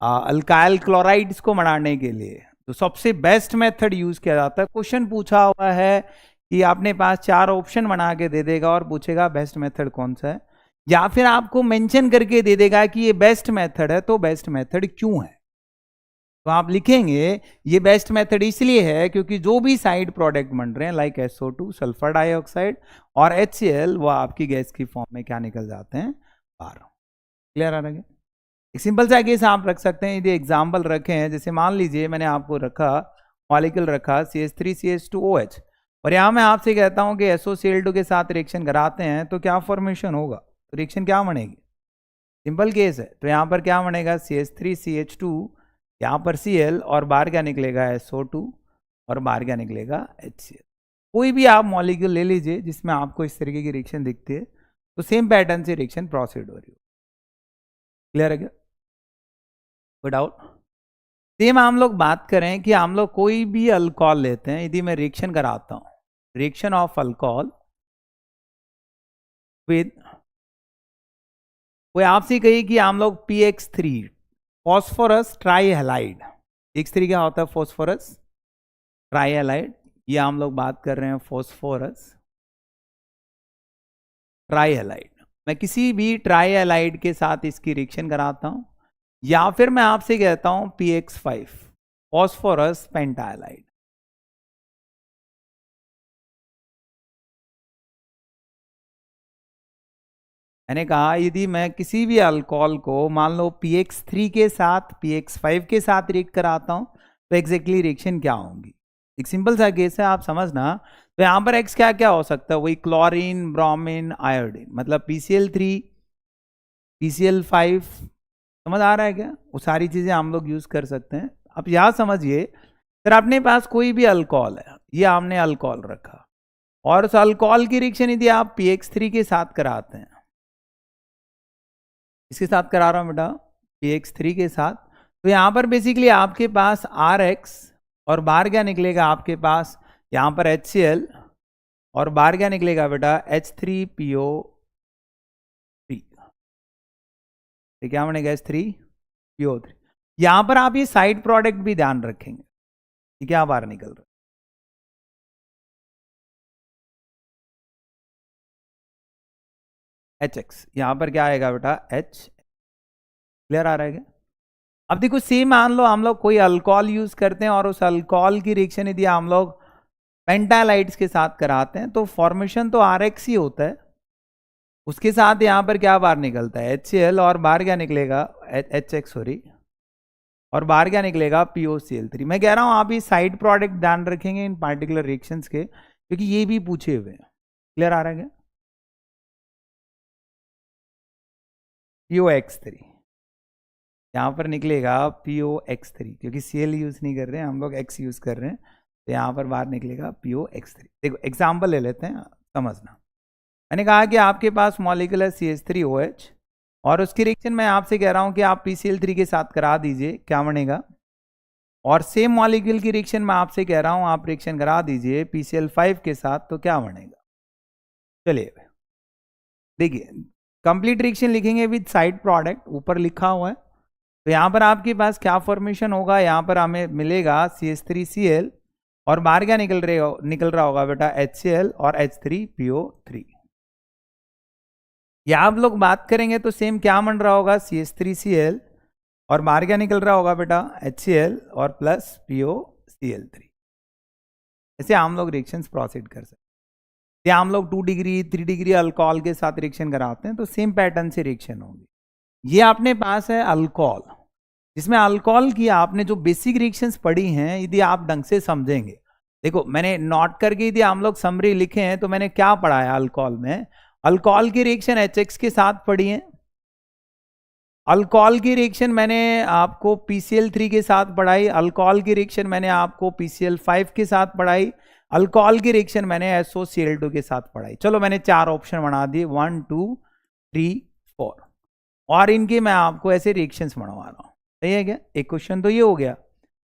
अल्काइल क्लोराइड्स को बनाने के लिए तो सबसे बेस्ट मेथड यूज किया जाता है। क्वेश्चन पूछा हुआ है कि आपने पास 4 ऑप्शन बना के दे देगा और पूछेगा बेस्ट मेथड कौन सा है, या फिर आपको मेंशन करके दे देगा कि ये बेस्ट मेथड है, तो बेस्ट मेथड क्यों है। तो आप लिखेंगे ये बेस्ट मेथड इसलिए है क्योंकि जो भी साइड प्रोडक्ट बन रहे हैं लाइक SO2 सल्फर डाइऑक्साइड और HCl वो आपकी गैस की फॉर्म में क्या निकल जाते हैं बाहर। क्लियर आ रहा है? एक सिंपल सा केस आप रख सकते हैं, यदि एग्जाम्पल रखे हैं, जैसे मान लीजिए मैंने आपको रखा मॉलिक्यूल रखा CH3CH2OH, और यहाँ मैं आपसे कहता हूँ कि SOCl2 के साथ रिएक्शन कराते हैं तो क्या फॉर्मेशन होगा, तो रिएक्शन क्या बनेगी। सिंपल केस है, तो यहाँ पर क्या बनेगा CH3CH2, यहाँ पर Cl और बाहर क्या निकलेगा SO2 और बाहर क्या निकलेगा HCl। कोई भी आप मॉलिक्यूल ले लीजिए जिसमें आपको इस तरीके की रिएक्शन दिखती है, तो सेम पैटर्न से रिएक्शन प्रोसीड हो रही हो। क्लियर है क्या? कोई डाउट? सेम हम लोग बात करें कि हम लोग कोई भी अल्कोहल लेते हैं, यदि मैं रिएक्शन कराता हूं, रिएक्शन ऑफ अल्कोहल विद, कोई आपसे कही कि हम लोग PX3 फॉस्फोरस ट्राईहैलाइड, PX3 क्या होता है फॉस्फोरस ट्राईहैलाइड, ये हम लोग बात कर रहे हैं फॉस्फोरस ट्राईहैलाइड। मैं किसी भी ट्राईहैलाइड के साथ इसकी रिएक्शन कराता हूं, या फिर मैं आपसे कहता हूं PX5 फॉस्फोरस पेंटाहैलाइड। मैंने कहा यदि मैं किसी भी अल्कोहल को मान लो PX3 के साथ PX5 के साथ रिएक्ट कराता हूं तो एग्जैक्टली रिएक्शन क्या होंगी। एक सिंपल सा केस है, आप समझना। तो यहां पर X क्या क्या हो सकता है, वही क्लोरीन ब्रोमीन आयोडीन, मतलब PCl3 PCl5, समझ आ रहा है क्या? वो सारी चीजें हम लोग यूज कर सकते हैं। अब यहां समझिए सर अपने पास कोई भी अल्कोहल है, ये हमने अल्कोहल रखा, और उस अल्कोहल की रिएक्शन यदि आप PX3 के साथ कराते हैं, इसके साथ करा रहा हूं बेटा PX3 के साथ, तो यहां पर बेसिकली आपके पास RX और बाहर क्या निकलेगा आपके पास यहां पर HCl और बाहर क्या निकलेगा बेटा H3PO3, क्या बनेगा H3PO3। यहां पर आप ये साइड प्रोडक्ट भी ध्यान रखेंगे कि क्या बाहर निकल रहा है। HX, यहां पर क्या आएगा बेटा H। क्लियर आ रहा है क्या? अब देखो सेम मान लो हम लोग कोई अल्कोहल यूज करते हैं और उस अल्कोहल की रिएक्शन यदि हम लोग पेंटालाइड्स के साथ कराते हैं तो फॉर्मेशन तो RX ही होता है, उसके साथ यहां पर क्या बाहर निकलता है HCl और बाहर क्या निकलेगा HX, सॉरी और बाहर क्या निकलेगा POCl3। मैं कह रहा हूं आप ये साइड प्रोडक्ट ध्यान रखेंगे इन पार्टिकुलर रिएक्शंस के, क्योंकि ये भी पूछे हुए हैं। क्लियर आ रहा है क्या? POX3 यहाँ पर निकलेगा POX3, क्योंकि Cl यूज नहीं कर रहे हैं हम लोग, X यूज कर रहे हैं, तो यहाँ पर बाहर निकलेगा POX3। देखो एग्जाम्पल ले लेते हैं, समझना। मैंने कहा कि आपके पास मॉलिक्यूल है CH3OH, और उसकी रिएक्शन मैं आपसे कह रहा हूं कि आप PCl3 के साथ करा दीजिए, क्या बनेगा। और सेम मॉलिक्यूल की रिएक्शन मैं आपसे कह रहा हूं आप रिएक्शन करा दीजिए PCl5 के साथ, तो क्या बनेगा। चलिए देखिए, कंप्लीट रिएक्शन लिखेंगे विद साइड प्रोडक्ट, ऊपर लिखा हुआ है। तो यहाँ पर आपके पास क्या फॉर्मेशन होगा, यहाँ पर हमें मिलेगा CH3Cl, और बाहर क्या निकल रहा होगा बेटा HCl और H3PO3। या आप लोग बात करेंगे तो सेम क्या बन रहा होगा CH3Cl, और बाहर क्या निकल रहा होगा बेटा HCl और प्लस POCl3। ऐसे हम लोग रिएक्शंस प्रोसीड कर सकते हैं। या हम लोग 2 डिग्री 3 डिग्री अल्कोहल के साथ रिएक्शन कराते हैं तो सेम पैटर्न से रिएक्शन होगी। ये अपने पास है अल्कोहल, जिसमें अल्कोहल की आपने जो बेसिक रिएक्शंस पढ़ी हैं, यदि आप ढंग से समझेंगे, देखो मैंने नोट करके यदि हम लोग समरी लिखे हैं तो मैंने क्या पढ़ाया अल्कोहल में। अल्कोहल की रिएक्शन HX के साथ पढ़ी है, अल्कोहल की रिएक्शन मैंने आपको PCl3 के साथ पढ़ाई, अल्कोहल की रिएक्शन मैंने आपको PCl5 के साथ पढ़ाई, अल्कोहल की रिएक्शन मैंने SOCl2 के साथ पढ़ाई। चलो मैंने 4 ऑप्शन बना दिए, 1 2 3 4, और इनके मैं आपको ऐसे रिएक्शंस बनवा रहा हूं। सही है क्या? एक क्वेश्चन तो ये हो गया।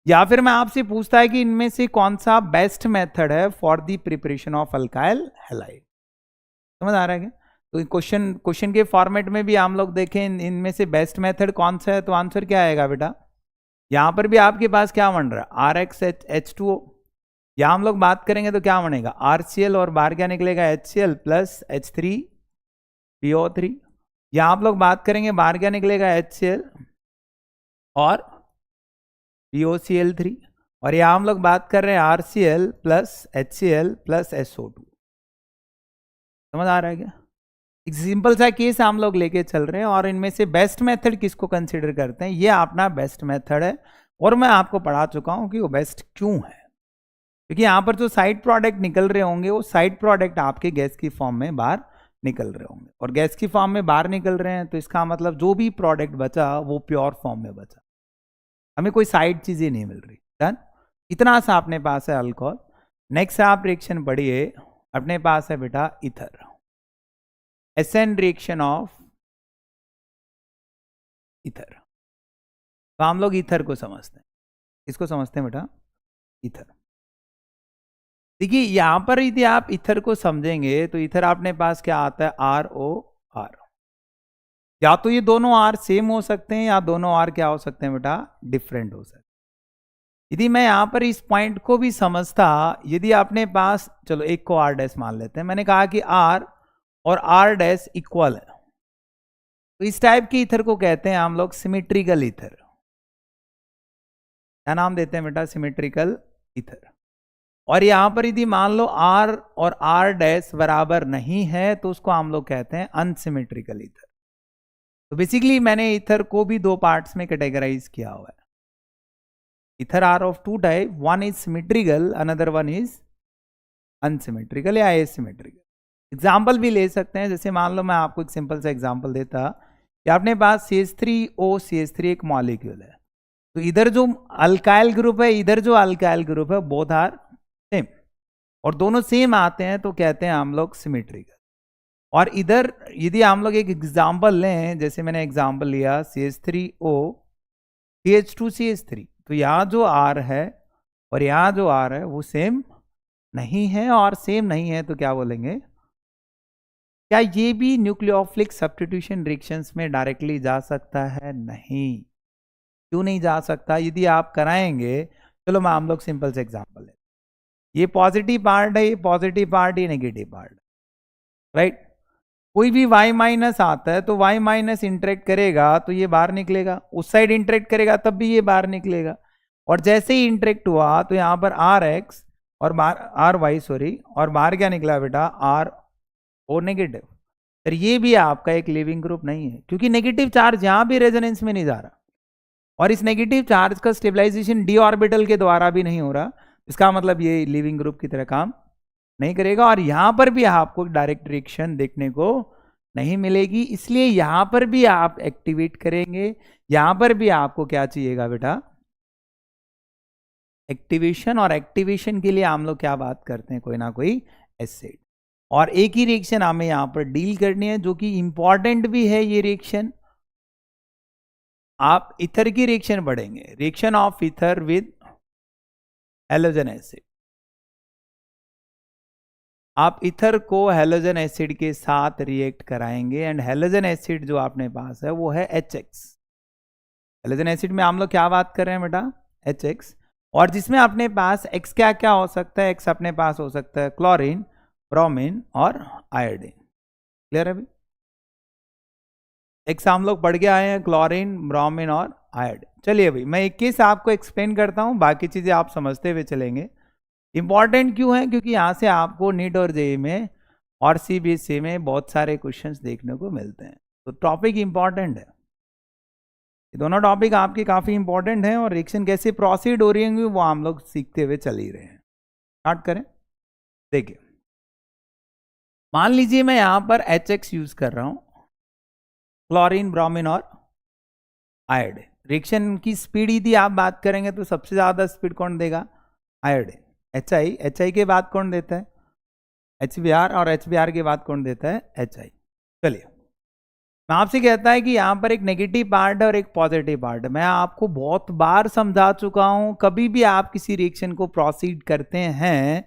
या फिर मैं आपसे पूछता है कि इनमें से कौन सा बेस्ट मेथड है for the preparation of alkyl halide. समझ आ रहा है क्या? तो क्वेश्चन के फॉर्मेट में भी हम लोग देखें इनमें से बेस्ट मेथड कौन सा है, तो आंसर क्या आएगा बेटा। यहां पर भी आपके पास क्या बन रहा है RxH2O। यहां हम लोग बात करेंगे तो क्या बनेगा RCl, और बाहर क्या निकलेगा HCl प्लस H3PO3। यहां आप लोग बात करेंगे बाहर क्या निकलेगा HCl और POCl3, और यहां हम लोग बात कर रहे हैं RCl plus HCl plus SO2। समझ आ रहा है क्या? एक सिंपल सा केस हम लोग लेके चल रहे हैं, और इनमें से बेस्ट मेथड किसको कंसीडर करते हैं, ये अपना बेस्ट मेथड है, और मैं आपको पढ़ा चुका हूं कि वो बेस्ट क्यों है। क्योंकि यहां पर जो साइड प्रोडक्ट निकल रहे होंगे वो साइड प्रोडक्ट आपके गैस की फॉर्म में बाहर निकल रहे होंगे, और गैस की फॉर्म में बाहर निकल रहे हैं तो इसका मतलब जो भी प्रोडक्ट बचा वो प्योर फॉर्म में बचा, हमें कोई साइड चीजें नहीं मिल रही। डन, इतना सा अपने पास है अल्कोहल। नेक्स्ट आप रिएक्शन पढ़िए, अपने पास है बेटा ether, SN reaction of ether. तो हम लोग ईथर को समझते हैं, इसको समझते हैं बेटा ईथर। देखिए यहां पर यदि आप ईथर को समझेंगे तो ईथर अपने पास क्या आता है ROR। या तो ये दोनों R सेम हो सकते हैं, या दोनों R क्या हो सकते हैं बेटा डिफरेंट हो सकते हैं। यदि मैं यहां पर इस पॉइंट को भी समझता, यदि अपने पास, चलो एक को R' मान लेते हैं, मैंने कहा कि R और R' इक्वल है, तो इस टाइप के ईथर को कहते हैं हम लोग सिमेट्रिकल ईथर। क्या नाम देते हैं बेटा? Symmetrical ether. और यहां पर यदि मान लो R और R' बराबर नहीं है तो उसको हम लोग कहते हैं अनसिमेट्रिकल ईथर। तो बेसिकली मैंने ईथर को भी 2 पार्ट्स में कैटेगराइज किया हुआ है। Ether are of 2 type, one is symmetrical, another one is unsymmetrical या एसिमेट्रिकल। एग्जाम्पल भी ले सकते हैं, जैसे मान लो मैं आपको एक सिंपल सा एग्जाम्पल देता कि अपने पास CH3OCH3 एक मॉलिक्यूल है, तो इधर जो अल्काइल ग्रुप है, इधर जो अल्काइल ग्रुप है, बोथ आर सेम, और दोनों सेम आते हैं तो कहते हैं हम लोग सिमेट्रिकल। और इधर यदि हम लोग एक एग्जाम्पल लें, जैसे मैंने एग्जाम्पल लिया CH3O CH2CH3, तो यहाँ जो R है और यहाँ जो R है वो सेम नहीं है, और सेम नहीं है तो क्या बोलेंगे, क्या ये भी न्यूक्लियोफिलिक सब्स्टिट्यूशन रिएक्शंस में डायरेक्टली जा सकता है? नहीं। क्यों नहीं जा सकता? यदि आप कराएंगे, चलो मैं हम लोग सिंपल से एग्जांपल लेते, ये पॉजिटिव पार्ट है, ये पॉजिटिव पार्ट, ये नेगेटिव पार्ट, राइट। कोई भी Y माइनस आता है तो Y माइनस इंटरेक्ट करेगा तो ये बाहर निकलेगा, उस साइड इंटरेक्ट करेगा तब भी ये बाहर निकलेगा, और जैसे ही इंटरेक्ट हुआ तो यहाँ पर RX और बाहर RY सॉरी, और बाहर क्या निकला बेटा RO नेगेटिव। फिर ये भी आपका एक लिविंग ग्रुप नहीं है, क्योंकि नेगेटिव चार्ज यहाँ भी रेजोनेंस में नहीं जा रहा, और इस नेगेटिव चार्ज का स्टेबलाइजेशन डी ऑर्बिटल के द्वारा भी नहीं हो रहा, इसका मतलब ये लिविंग ग्रुप की तरह काम नहीं करेगा। और यहां पर भी आपको डायरेक्ट रिएक्शन देखने को नहीं मिलेगी, इसलिए यहां पर भी आप एक्टिवेट करेंगे, यहां पर भी आपको क्या चाहिएगा बेटा, एक्टिवेशन। और एक्टिवेशन के लिए हम लोग क्या बात करते हैं, कोई ना कोई एसिड। और एक ही रिएक्शन हमें यहां पर डील करनी है, जो कि इंपॉर्टेंट भी है ये रिएक्शन। आप ईथर की रिएक्शन पढ़ेंगे, reaction of ether with halogen acid. आप ईथर को हैलोजन एसिड के साथ रिएक्ट कराएंगे, एंड हैलोजन एसिड जो आपने पास है वो है HX। हैलोजन एसिड में हम लोग क्या बात कर रहे हैं बेटा, HX। और जिसमें अपने पास X क्या क्या हो सकता है, X अपने पास हो सकता है क्लोरीन, ब्रोमीन और आयोडीन। क्लियर है भाई, X हम लोग पढ़ के आए हैं, क्लोरीन, ब्रोमीन और आयोडीन। चलिए भाई मैं एक केस आपको एक्सप्लेन करता हूं, बाकी चीजें आप समझते हुए चलेंगे। इंपॉर्टेंट क्यों है, क्योंकि यहां से आपको नीट और जेईई में और CBSE में बहुत सारे क्वेश्चंस देखने को मिलते हैं, तो टॉपिक इंपॉर्टेंट है। ये दोनों टॉपिक आपके काफी इंपॉर्टेंट हैं, और रिएक्शन कैसे प्रोसीड हो रही है वो हम लोग सीखते हुए चल ही रहे हैं। स्टार्ट करें। देखिए मान लीजिए मैं यहां पर HX यूज कर रहा हूं, क्लोरीन, ब्रोमीन और आयोडीन। रिएक्शन की स्पीड यदि आप बात करेंगे तो सबसे ज्यादा स्पीड कौन देगा, आयोडीन। HI के बाद कौन देता है, HBr, और HBr के बाद कौन देता है, HI। चलिए मैं आपसे कहता है कि यहां पर एक नेगेटिव पार्ट है और एक पॉजिटिव पार्ट है। मैं आपको बहुत बार समझा चुका हूं, कभी भी आप किसी रिएक्शन को प्रोसीड करते हैं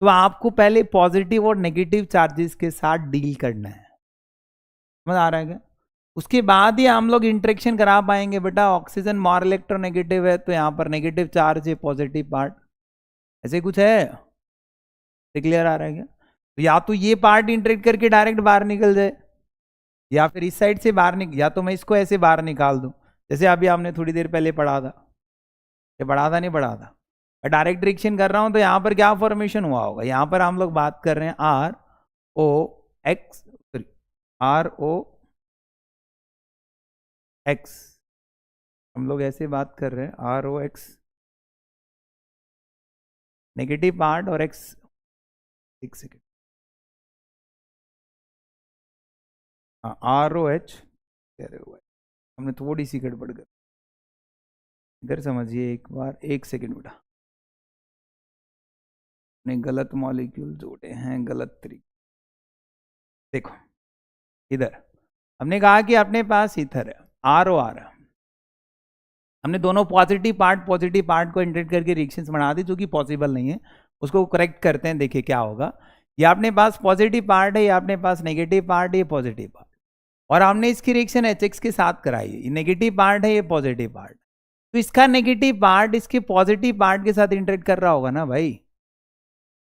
तो आपको पहले पॉजिटिव और नेगेटिव चार्जेस के साथ डील करना है। समझ आ रहा है क्या, उसके बाद ही हम लोग इंटरेक्शन करा पाएंगे। बेटा ऑक्सीजन मोर इलेक्ट्रोनेगेटिव है, तो यहाँ पर नेगेटिव चार्ज है, पॉजिटिव पार्ट, ऐसे कुछ है। क्लियर आ रहा है क्या, तो या तो ये पार्ट इंटरेक्ट करके डायरेक्ट बाहर निकल जाए, या फिर इस साइड से बाहर या तो मैं इसको ऐसे बाहर निकाल दूं, जैसे अभी आपने थोड़ी देर पहले पढ़ा था। ये पढ़ा था नहीं पढ़ा था, डायरेक्ट रिएक्शन कर रहा हूं तो यहाँ पर क्या फॉर्मेशन हुआ होगा, यहाँ पर हम लोग बात कर रहे हैं ROX, हम लोग ऐसे बात कर रहे हैं ROX नेगेटिव पार्ट और X। एक सेकेंड, हाँ ROH कह रहे हुआ है, हमने थोड़ी सी गड़बड़ कर, इधर समझिए एक बार, एक सेकेंड बेटा, ने गलत मॉलिक्यूल जोड़े हैं गलत तरीके। देखो इधर हमने कहा कि अपने पास ईथर है ROR, हमने दोनों पॉजिटिव पार्ट को इंटरेक्ट करके रिएक्शंस बना दी, जो कि पॉसिबल नहीं है। उसको करेक्ट करते हैं, देखिए क्या होगा। ये अपने पास पॉजिटिव पार्ट है, ये अपने पास नेगेटिव पार्ट है, ये पॉजिटिव पार्ट, और हमने इसकी रिएक्शन HX के साथ कराई है। ये नेगेटिव पार्ट है, ये पॉजिटिव पार्ट, तो इसका नेगेटिव पार्ट इसके पॉजिटिव पार्ट के साथ इंटरेक्ट कर रहा होगा ना भाई।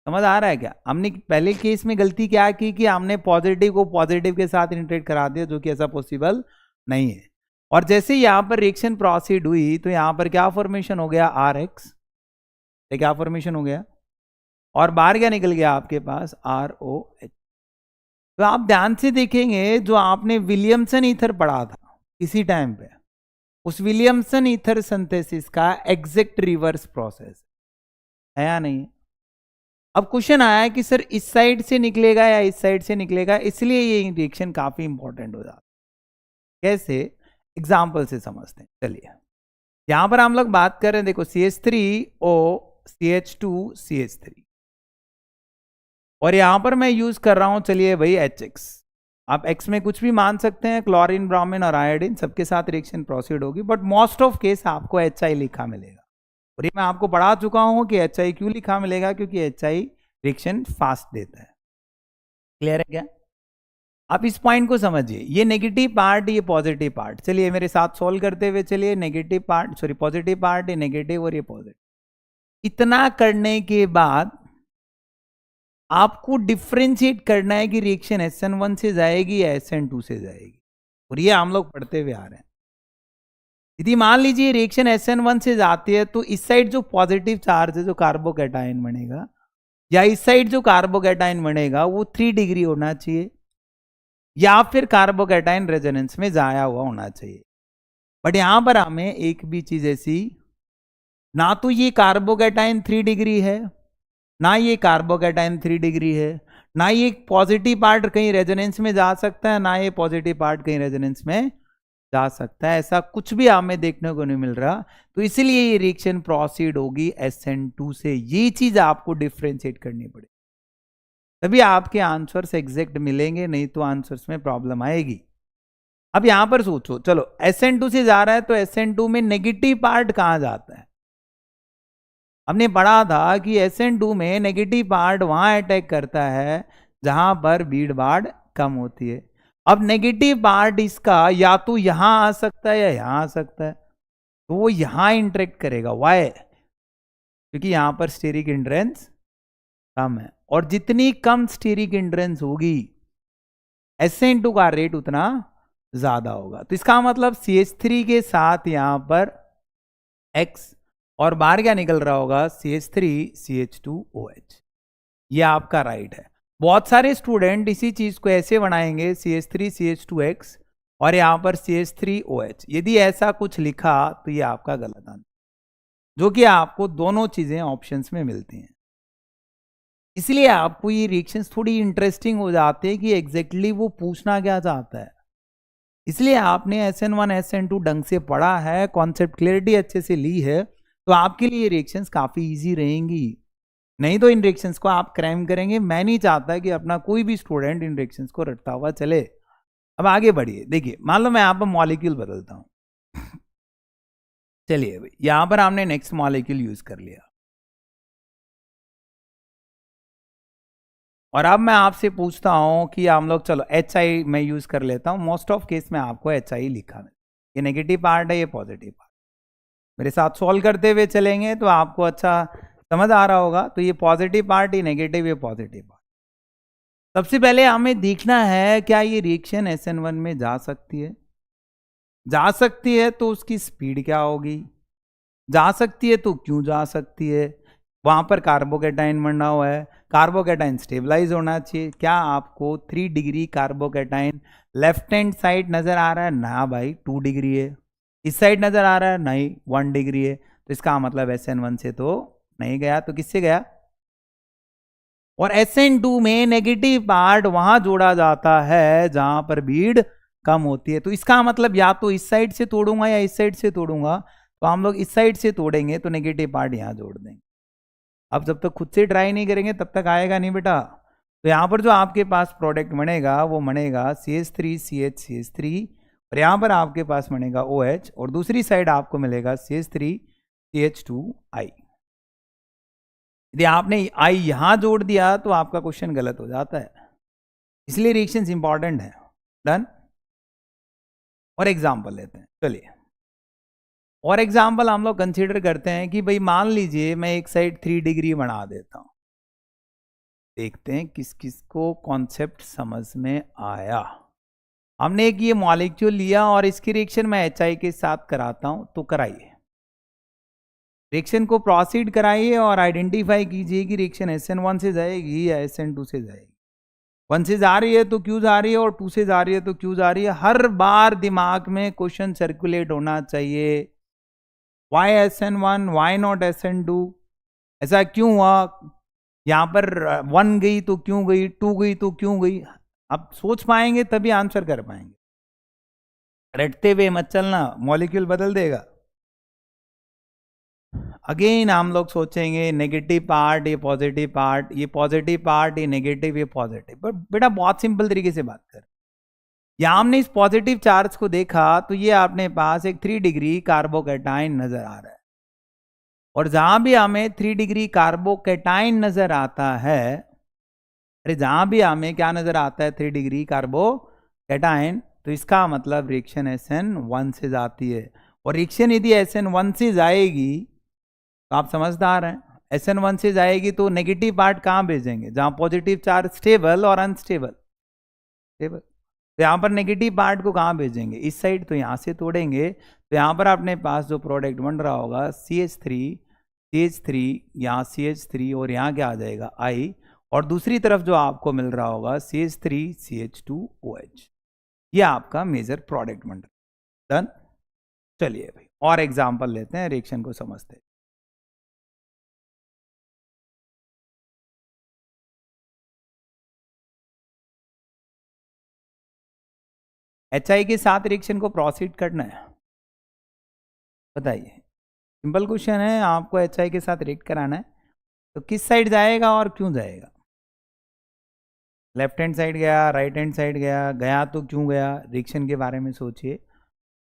समझ आ रहा है क्या, हमने पहले केस में गलती क्या की कि हमने पॉजिटिव को पॉजिटिव के साथ इंटरेक्ट करा दिया, जो कि ऐसा पॉसिबल नहीं है। और जैसे यहाँ पर रिएक्शन प्रोसीड हुई तो यहाँ पर क्या फॉर्मेशन हो गया, RX, क्या फॉर्मेशन हो गया, और बाहर क्या निकल गया आपके पास, ROH। तो आप ध्यान से देखेंगे, जो आपने विलियमसन ईथर पढ़ा था किसी टाइम पे, उस विलियमसन ईथर सिंथेसिस का एग्जैक्ट रिवर्स प्रोसेस है या नहीं। अब क्वेश्चन आया है कि सर इस साइड से निकलेगा या इस साइड से निकलेगा, इसलिए ये रिएक्शन काफी इंपॉर्टेंट हो जाता है। कैसे, एग्जाम्पल से समझते हैं। चलिए यहां पर हम लोग बात कर रहे हैं, देखो CH3O CH2CH3, और यहां पर मैं यूज कर रहा हूं, चलिए भाई HX। आप X में कुछ भी मान सकते हैं, क्लोरीन, ब्रोमीन और आयोडीन सबके साथ रिएक्शन प्रोसीड होगी, बट मोस्ट ऑफ केस आपको HI लिखा मिलेगा। और ये मैं आपको पढ़ा चुका हूं कि HI क्यों लिखा मिलेगा, क्योंकि HI रिएक्शन फास्ट देता है। क्लियर है क्या, आप इस पॉइंट को समझिए। ये नेगेटिव पार्ट, ये पॉजिटिव पार्ट, चलिए मेरे साथ सॉल्व करते हुए चलिए। Negative part, sorry positive part, ये नेगेटिव और ये पॉजिटिव। इतना करने के बाद आपको डिफ्रेंशिएट करना है कि रिएक्शन SN1 से जाएगी या SN2 से जाएगी, और ये हम लोग पढ़ते हुए आ रहे हैं। यदि मान लीजिए रिएक्शन SN1 से जाती है, तो इस साइड जो पॉजिटिव चार्ज है, जो कार्बोकैटायन बनेगा, या इस साइड जो कार्बोकैटायन बनेगा, वो 3 डिग्री होना चाहिए, या फिर कार्बोकैटायन रेजोनेंस में जाया हुआ होना चाहिए। बट यहां पर हमें एक भी चीज ऐसी, ना तो ये कार्बोकैटायन 3 डिग्री है, ना ये कार्बोकैटायन 3 डिग्री है, ना ये पॉजिटिव पार्ट कहीं रेजोनेंस में जा सकता है, ना ये पॉजिटिव पार्ट कहीं रेजोनेंस में जा सकता है, ऐसा कुछ भी हमें देखने को नहीं मिल रहा। तो इसलिए ये रिएक्शन प्रोसीड होगी SN2 से। ये चीज आपको डिफ्रेंशिएट करनी पड़ेगी, तभी आपके आंसर्स एग्जैक्ट मिलेंगे, नहीं तो आंसर्स में प्रॉब्लम आएगी। अब यहां पर सोचो, चलो SN2 से जा रहा है तो SN2 में नेगेटिव पार्ट कहां जाता है? हमने पढ़ा था कि SN2 में नेगेटिव पार्ट वहां अटैक करता है जहां पर भीड़ भाड़ कम होती है। अब नेगेटिव पार्ट इसका या तो यहां आ सकता है या यहां आ सकता है, तो वो यहां इंटरेक्ट करेगा। वाई? क्योंकि यहां पर स्टेरिक हिंड्रेंस कम है, और जितनी कम स्टेरिक हिंड्रेंस होगी SN2 का रेट उतना ज्यादा होगा। तो इसका मतलब CH3 के साथ यहां पर X, और बाहर क्या निकल रहा होगा? CH3 CH2OH। ये आपका राइट है। बहुत सारे स्टूडेंट इसी चीज को ऐसे बनाएंगे CH3 CH2X और यहां पर CH3OH। यदि ऐसा कुछ लिखा तो ये आपका गलत आंसर, जो कि आपको दोनों चीजें ऑप्शंस में मिलती हैं। इसलिए आपको ये रिएक्शंस थोड़ी इंटरेस्टिंग हो जाते हैं कि एग्जैक्टली वो पूछना क्या चाहता है। इसलिए आपने SN1 SN2 ढंग से पढ़ा है, कॉन्सेप्ट क्लियरिटी अच्छे से ली है, तो आपके लिए रिएक्शंस काफी इजी रहेंगी। नहीं तो इन रिएक्शंस को आप क्रैम करेंगे। मैं नहीं चाहता कि अपना कोई भी स्टूडेंट इन रिएक्शंस को रटता हुआ चले। अब आगे बढ़िए, देखिए मान लो मैं यहाँ पर मॉलिक्यूल बदलता हूं। चलिए भाई, यहां पर हमने नेक्स्ट मॉलिक्यूल यूज कर लिया, और अब मैं आपसे पूछता हूं कि हम लोग, चलो HI मैं यूज कर लेता हूं। मोस्ट ऑफ केस में आपको HI लिखा है, ये नेगेटिव पार्ट है, ये पॉजिटिव पार्ट। मेरे साथ सॉल्व करते हुए चलेंगे तो आपको अच्छा समझ आ रहा होगा। तो ये पॉजिटिव पार्ट, ये नेगेटिव, ये पॉजिटिव पार्ट। सबसे पहले हमें देखना है क्या ये रिएक्शन SN1 में जा सकती है। जा सकती है तो उसकी स्पीड क्या होगी, जा सकती है तो क्यों जा सकती है। वहां पर कार्बोकैटायन बना हुआ है, कार्बोकैटायन स्टेबलाइज होना चाहिए। क्या आपको 3 degree carbocation left hand side नजर आ रहा है? ना भाई, 2 डिग्री है। इस साइड नजर आ रहा है? नहीं, 1 डिग्री है। तो इसका मतलब SN1 से तो नहीं गया, तो किससे गया? और SN2 में नेगेटिव पार्ट वहां जोड़ा जाता है जहां पर भीड़ कम होती है। तो इसका मतलब या तो इस साइड से तोड़ूंगा या इस साइड से तोड़ूंगा। तो हम लोग इस साइड से तोड़ेंगे तो नेगेटिव पार्ट यहां जोड़ देंगे। अब जब तक खुद से ट्राई नहीं करेंगे तब तक आएगा नहीं बेटा। तो यहां पर जो आपके पास प्रोडक्ट बनेगा वो बनेगा CH3 CH CH3, और यहां पर आपके पास बनेगा OH, और दूसरी साइड आपको मिलेगा CH3 CH2I। यदि आपने I यहां जोड़ दिया तो आपका क्वेश्चन गलत हो जाता है। इसलिए रिएक्शंस इंपॉर्टेंट है। डन। और एग्जांपल लेते हैं, चलिए। और एग्जांपल हम लोग कंसीडर करते हैं कि भाई मान लीजिए मैं एक साइड 3 डिग्री बना देता हूं। देखते हैं किस किस को कॉन्सेप्ट समझ में आया। हमने एक ये मॉलिक्यूल लिया और इसकी रिएक्शन मैं HI के साथ कराता हूं, तो कराइए। रिएक्शन को प्रोसीड कराइए और आइडेंटिफाई कीजिए कि रिएक्शन SN1 से जाएगी या SN2 से जाएगी। 1 से जा रही है तो क्यों जा रही है, और 2 से जा रही है तो क्यों जा रही है। हर बार दिमाग में क्वेश्चन सर्कुलेट होना चाहिए, Y SN1, why not SN2, ऐसा क्यों हुआ, यहां पर 1 गई तो क्यों गई, 2 गई तो क्यों गई। आप सोच पाएंगे तभी आंसर कर पाएंगे। रटते हुए मत चलना, मॉलिक्यूल बदल देगा। अगेन हम लोग सोचेंगे नेगेटिव पार्ट, ये पॉजिटिव पार्ट, ये पॉजिटिव पार्ट, ये नेगेटिव, ये पॉजिटिव। पर बेटा बहुत सिंपल तरीके से बात कर, यहां हमने इस पॉजिटिव चार्ज को देखा तो ये आपने पास एक 3 डिग्री कार्बोकैटायन नजर आ रहा है, और जहां भी हमें 3 डिग्री कार्बोकैटायन नजर आता है, अरे जहां भी हमें क्या नजर आता है 3 डिग्री कार्बोकैटायन, तो इसका मतलब रिएक्शन SN1 से जाती है। और रिएक्शन यदि SN1 से जाएगी तो आप समझदार हैं, SN1 से जाएगी तो नेगेटिव पार्ट कहां भेजेंगे? जहां पॉजिटिव चार्ज स्टेबल और अनस्टेबल, स्टेबल। तो यहां पर नेगेटिव पार्ट को कहां भेजेंगे? इस साइड। तो यहां से तोड़ेंगे तो यहां पर अपने पास जो प्रोडक्ट बन रहा होगा CH3 CH3, यहाँ CH3, और यहाँ क्या आ जाएगा I, और दूसरी तरफ जो आपको मिल रहा होगा CH3 CH2OH। ये आपका मेजर प्रोडक्ट बन रहा है। डन। चलिए भाई और एग्जाम्पल लेते हैं, रिएक्शन को समझते हैं। HI के साथ रिएक्शन को प्रोसीड करना है, बताइए। सिंपल क्वेश्चन है, आपको HI के साथ रिएक्ट कराना है, तो किस साइड जाएगा और क्यों जाएगा? लेफ्ट हैंड साइड गया, राइट हैंड साइड गया, गया तो क्यों गया? रिएक्शन के बारे में सोचिए।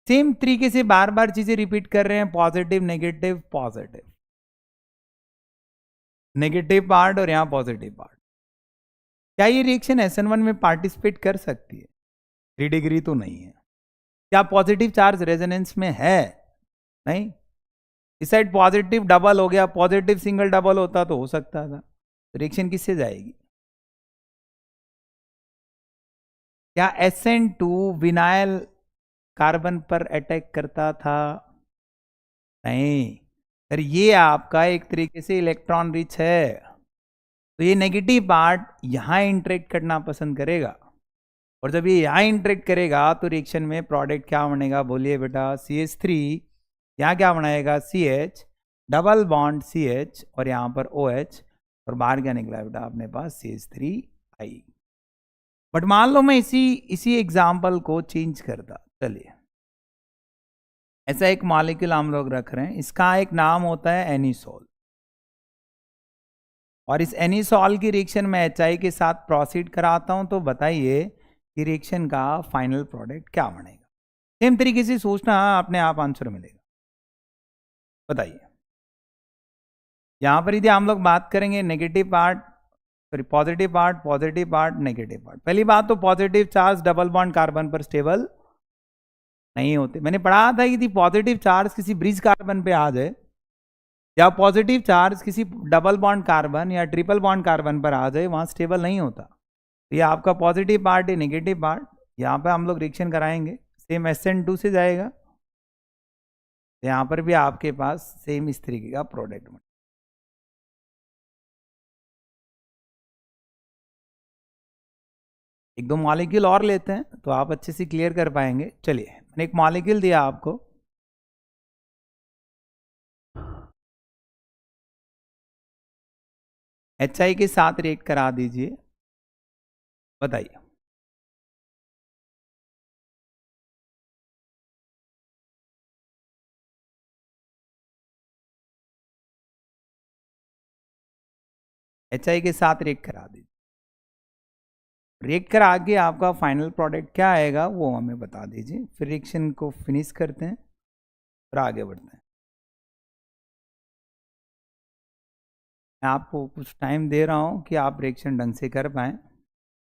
सेम तरीके से बार बार चीजें रिपीट कर रहे हैं, positive negative positive, negative part और यहाँ पॉजिटिव पार्ट। क्या ये रिएक्शन SN1 में पार्टिसिपेट कर सकती है? 3 डिग्री तो नहीं है। क्या पॉजिटिव चार्ज रेजोनेंस में है? नहीं। इस साइड पॉजिटिव डबल हो गया, पॉजिटिव सिंगल डबल होता तो हो सकता था। तो रिएक्शन किससे जाएगी? क्या SN2 विनाइल कार्बन पर अटैक करता था? नहीं। सर ये आपका एक तरीके से इलेक्ट्रॉन रिच है, तो ये नेगेटिव पार्ट यहां इंटरेक्ट करना पसंद करेगा, और जब ये यहां इंटरेक्ट करेगा तो रिएक्शन में प्रोडक्ट क्या बनेगा? बोलिए बेटा। CH3 यहाँ क्या बनाएगा? CH डबल बॉन्ड CH और यहाँ पर OH, और बाहर क्या निकला बेटा अपने पास? CH3I। बट मान लो मैं इसी एग्जाम्पल को चेंज करता, चलिए ऐसा एक मॉलिक्यूल हम लोग रख रहे हैं, इसका एक नाम होता है एनिसोल, और इस एनिसोल की रिएक्शन में HI के साथ प्रोसीड कराता हूं, तो बताइए कि रिएक्शन का फाइनल प्रोडक्ट क्या बनेगा? सेम तरीके से सोचना, अपने आप आंसर मिलेगा। बताइए। यहां पर यदि हम लोग बात करेंगे negative part, sorry positive part, negative part. पहली बात तो positive charge double bond carbon पर स्टेबल नहीं होते। मैंने पढ़ा था कि पॉजिटिव चार्ज किसी ब्रिज कार्बन पे आ जाए, या पॉजिटिव चार्ज किसी डबल बॉन्ड कार्बन या ट्रिपल बॉन्ड कार्बन पर आ जाए, वहां स्टेबल नहीं होता। तो ये आपका पॉजिटिव पार्ट है, नेगेटिव पार्ट। यहाँ पे हम लोग रिएक्शन कराएंगे, सेम SN2 से जाएगा, यहाँ पर भी आपके पास सेम इस तरीके का प्रोडक्ट बने। एक दो मॉलिक्यूल और लेते हैं तो आप अच्छे से क्लियर कर पाएंगे। चलिए मैंने एक मॉलिक्यूल दिया आपको, HI के साथ रिएक्ट करा दीजिए, बताइए। HI के साथ रिएक्ट करा दीजिए, रिएक्ट करा के आपका फाइनल प्रोडक्ट क्या आएगा वो हमें बता दीजिए, फिर रिएक्शन को फिनिश करते हैं और आगे बढ़ते हैं। मैं आपको कुछ टाइम दे रहा हूं कि आप रिएक्शन ढंग से कर पाएं।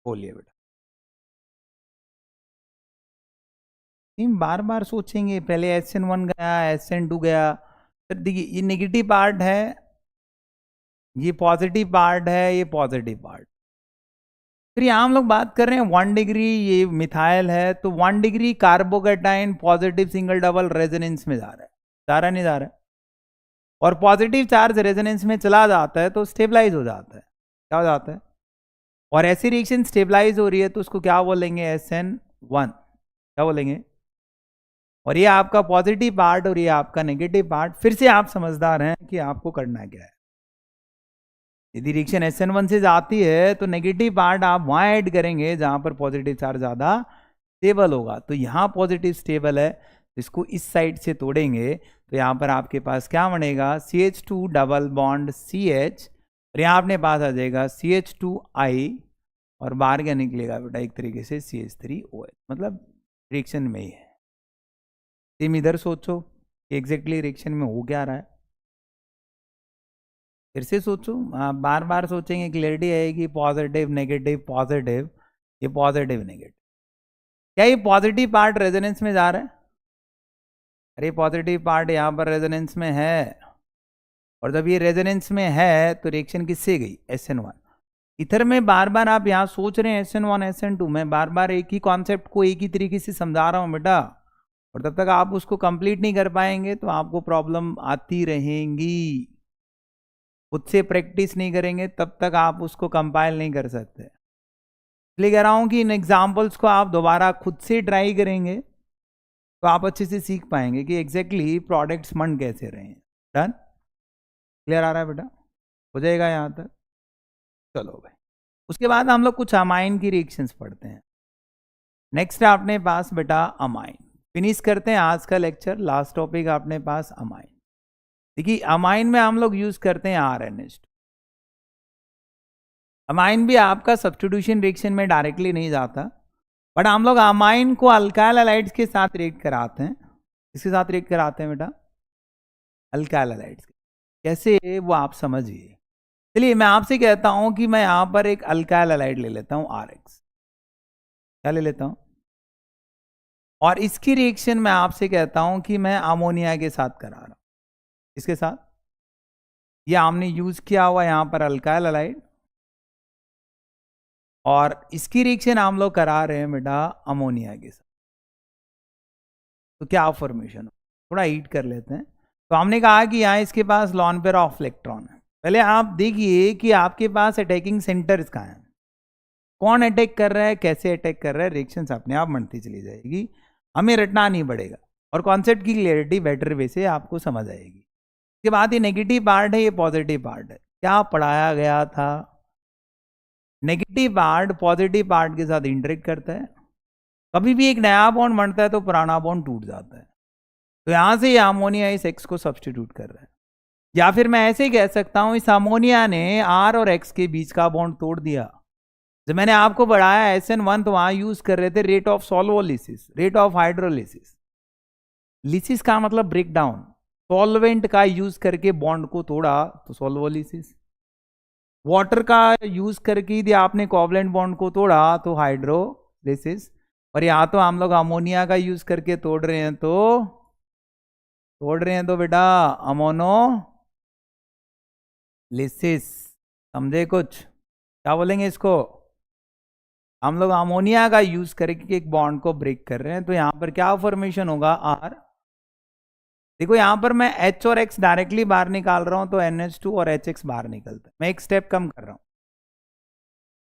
बोलिए बेटा। टीम बार बार सोचेंगे, पहले SN1 गया, SN2 गया। फिर देखिए ये नेगेटिव पार्ट है, ये पॉजिटिव पार्ट है, ये पॉजिटिव पार्ट। फिर यहाँ हम लोग बात कर रहे हैं 1 डिग्री, ये मिथाइल है, तो 1 degree carbocation positive single double resonance में जा रहा है, जा रहा नहीं जा रहा है? और पॉजिटिव चार्ज रेजोनेंस में चला जाता है तो स्टेबलाइज हो जाता है। क्या हो जाता है? और ऐसी रिएक्शन स्टेबलाइज हो रही है तो उसको क्या बोलेंगे? SN1। क्या बोलेंगे? और ये आपका पॉजिटिव पार्ट और ये आपका नेगेटिव पार्ट। फिर से आप समझदार हैं कि आपको करना क्या है। यदि रिएक्शन SN1 से जाती है तो नेगेटिव पार्ट आप वहां ऐड करेंगे जहां पर पॉजिटिव चार्ज ज्यादा स्टेबल होगा। तो यहाँ पॉजिटिव स्टेबल है, तो इसको इस साइड से तोड़ेंगे तो यहाँ पर आपके पास क्या बनेगा? CH2 डबल बॉन्ड CH, और यहाँ अपने पास आ जाएगा CH2I, और बाहर क्या निकलेगा बेटा? एक तरीके से CH3OH, मतलब रिएक्शन में ही है। सेम इधर सोचो कि एग्जैक्टली रिएक्शन में हो क्या रहा है। फिर से सोचो, बार बार सोचेंगे, क्लियरिटी आएगी। पॉजिटिव नेगेटिव पॉजिटिव, ये पॉजिटिव नेगेटिव। क्या ये पॉजिटिव पार्ट रेजोनेंस में जा रहा है? अरे पॉजिटिव पार्ट यहाँ पर रेजोनेंस में है, और जब ये रेजोनेंस में है तो रिएक्शन किससे गई? SN1। इधर में बार बार आप यहाँ सोच रहे हैं SN1 SN2, मैं बार बार एक ही कॉन्सेप्ट को एक ही तरीके से समझा रहा हूँ बेटा, और तब तक आप उसको कंप्लीट नहीं कर पाएंगे तो आपको प्रॉब्लम आती रहेंगी। खुद से प्रैक्टिस नहीं करेंगे तब तक आप उसको कंपाइल नहीं कर सकते। इसलिए कह रहा हूं कि इन एग्जाम्पल्स को आप दोबारा खुद से ट्राई करेंगे तो आप अच्छे से सीख पाएंगे कि एग्जैक्टली प्रोडक्ट्स बन कैसे रहे हैं। डन? क्लियर आ रहा है बेटा? हो जाएगा यहाँ तक? चलो भाई, उसके बाद हम लोग कुछ अमाइन की रिएक्शंस पढ़ते हैं। नेक्स्ट है अपने पास बेटा अमाइन। फिनिश करते हैं आज का लेक्चर। लास्ट टॉपिक अपने पास अमाइन। देखिए अमाइन में हम लोग यूज करते हैं RNH2। अमाइन भी आपका सब्स्टिट्यूशन रिएक्शन में डायरेक्टली नहीं जाता, बट हम लोग अमाइन को अल्काइल हैलाइड्स के साथ रिएक्ट कराते हैं। इसके साथ रिएक्ट कराते हैं बेटा अल्काइल हैलाइड्स। कैसे वो आप समझिए। चलिए मैं आपसे कहता हूं कि मैं यहां पर एक अल्काइल हैलाइड ले लेता हूं RX। क्या ले लेता हूं? और इसकी रिएक्शन मैं आपसे कहता हूं कि मैं अमोनिया के साथ करा रहा हूं। इसके साथ ये हमने यूज किया हुआ यहां पर अल्काइल हैलाइड, और इसकी रिएक्शन हम लोग करा रहे हैं बेटा अमोनिया के साथ। तो क्या फॉर्मेशन हो? थोड़ा हीट कर लेते हैं। तो हमने कहा कि यहाँ इसके पास लॉन पेयर ऑफ इलेक्ट्रॉन है। पहले आप देखिए कि आपके पास अटैकिंग सेंटर्स कहाँ हैं, कौन अटैक कर रहा है, कैसे अटैक कर रहा है। रिएक्शंस अपने आप बढ़ती चली जाएगी, हमें रटना नहीं पड़ेगा, और कॉन्सेप्ट की क्लियरिटी बेटर वे से आपको समझ आएगी। इसके बाद ये नेगेटिव पार्ट है, ये पॉजिटिव पार्ट है। क्या पढ़ाया गया था? नेगेटिव पार्ट पॉजिटिव पार्ट के साथ इंटरेक्ट करता है। कभी भी एक नया बॉन्ड बनता है तो पुराना बॉन्ड टूट जाता है। तो यहां से ये अमोनिया इस X को सब्स्टिट्यूट कर रहा है, या फिर मैं ऐसे ही कह सकता हूं इस अमोनिया ने R और X के बीच का बॉन्ड तोड़ दिया। जब मैंने आपको बढ़ाया SN1 तो वहां यूज कर रहे थे rate of solvolysis, rate of hydrolysis. Lysis का मतलब ब्रेक डाउन, सॉल्वेंट का यूज करके बॉन्ड को तोड़ा तो सॉल्वोलिसिस। वाटर का यूज करके यदि आपने कोवलेंट बॉन्ड को तोड़ा तो हाइड्रोलिसिस। और यहां तो हम लोग अमोनिया का यूज करके तोड़ रहे हैं तो बेटा अमोनोलिसिस। समझे कुछ? क्या बोलेंगे इसको? हम लोग अमोनिया का यूज करके एक बॉन्ड को ब्रेक कर रहे हैं। तो यहां पर क्या फॉर्मेशन होगा? R। देखो यहां पर मैं H और X डायरेक्टली बाहर निकाल रहा हूं तो NH2 और HX बाहर निकलता है। मैं एक स्टेप कम कर रहा हूं।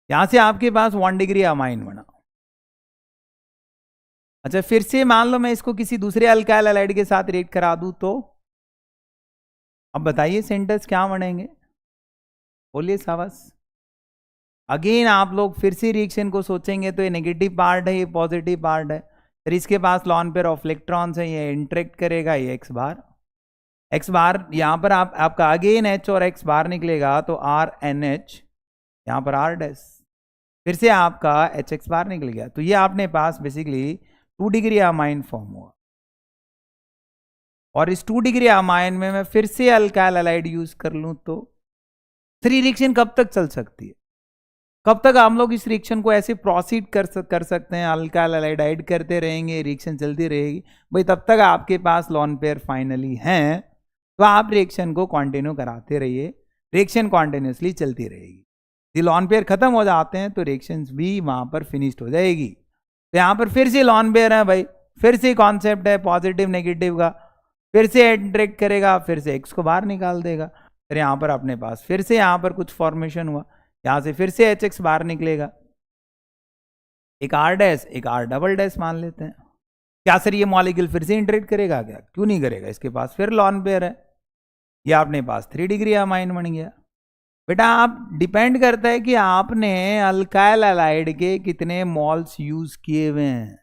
यहां से आपके पास 1 डिग्री अमाइन बना। अच्छा फिर से मान लो मैं इसको किसी दूसरे अल्काइल हैलाइड के साथ रिएक्ट करा दूं तो अब बताइए सेंटर्स क्या बनेंगे? बोलिए सावस। अगेन आप लोग फिर से रिएक्शन को सोचेंगे तो ये नेगेटिव पार्ट है, ये पॉजिटिव पार्ट है। फिर इसके पास लॉन पेयर ऑफ इलेक्ट्रॉन्स है, ये इंटरेक्ट करेगा, ये X बार यहां पर आपका अगेन H और X बाहर निकलेगा तो RNH, यहां पर R डैश, फिर से आपका HX बाहर निकल गया। तो ये आपने पास बेसिकली 2 डिग्री अमाइन फॉर्म हुआ। और इस 2 डिग्री अमाइन में मैं फिर से अल्काइल हैलाइड यूज कर लूं तो 3 रिएक्शन कब तक चल सकती है? कब तक हम लोग इस रिएक्शन को ऐसे प्रोसीड कर सकते हैं? अल्काइल हैलाइड ऐड करते रहेंगे, रिएक्शन चलती रहेगी भाई, तब तक आपके पास लॉन पेयर फाइनली हैं। तो आप रिएक्शन को कंटिन्यू कराते रहिए, रिएक्शन कॉन्टिन्यूसली चलती रहेगी। यदि लॉन पेयर खत्म हो जाते हैं तो रिएक्शंस भी वहां पर फिनिश्ड हो जाएगी। तो यहाँ पर फिर से लॉन पेयर है भाई, फिर से कॉन्सेप्ट है पॉजिटिव नेगेटिव का, फिर से इंटरेक्ट करेगा, फिर से X को बाहर निकाल देगा। फिर यहाँ पर अपने पास फिर से यहाँ पर कुछ फॉर्मेशन हुआ, यहाँ से फिर से HX बाहर निकलेगा, एक R डैश एक R डबल डैश मान लेते हैं। क्या सर ये मॉलिक्यूल फिर से इंटरेक्ट करेगा क्या? क्यों नहीं करेगा, इसके पास फिर लॉन पेयर है। ये अपने पास 3 डिग्री अमाइन बन गया। बेटा आप डिपेंड करता है कि आपने अल्काइल हैलाइड के कितने मॉल्स यूज किए हुए हैं।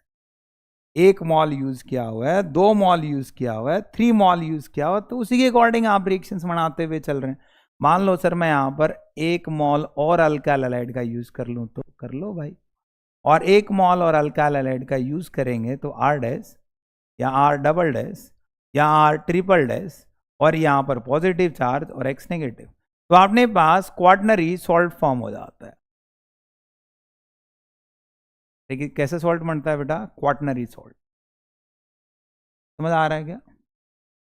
1 मॉल यूज किया हुआ है, 2 मॉल यूज किया हुआ है, 3 मॉल यूज किया हुआ है, तो उसी के अकॉर्डिंग आप रिएक्शंस बनाते हुए चल रहे हैं। मान लो सर मैं यहाँ पर 1 मॉल और अल्काइल हैलाइड का यूज कर लूँ तो कर लो भाई, और 1 मॉल और अल्काइल हैलाइड का यूज करेंगे तो R डैश या R डबल डैश या R ट्रिपल डैश, और यहाँ पर पॉजिटिव चार्ज और X नेगेटिव, तो आपने पास क्वाटनरी सॉल्ट फॉर्म हो जाता है। देखिए कैसे सॉल्ट बनता है बेटा? Quaternary salt. समझ आ रहा है क्या?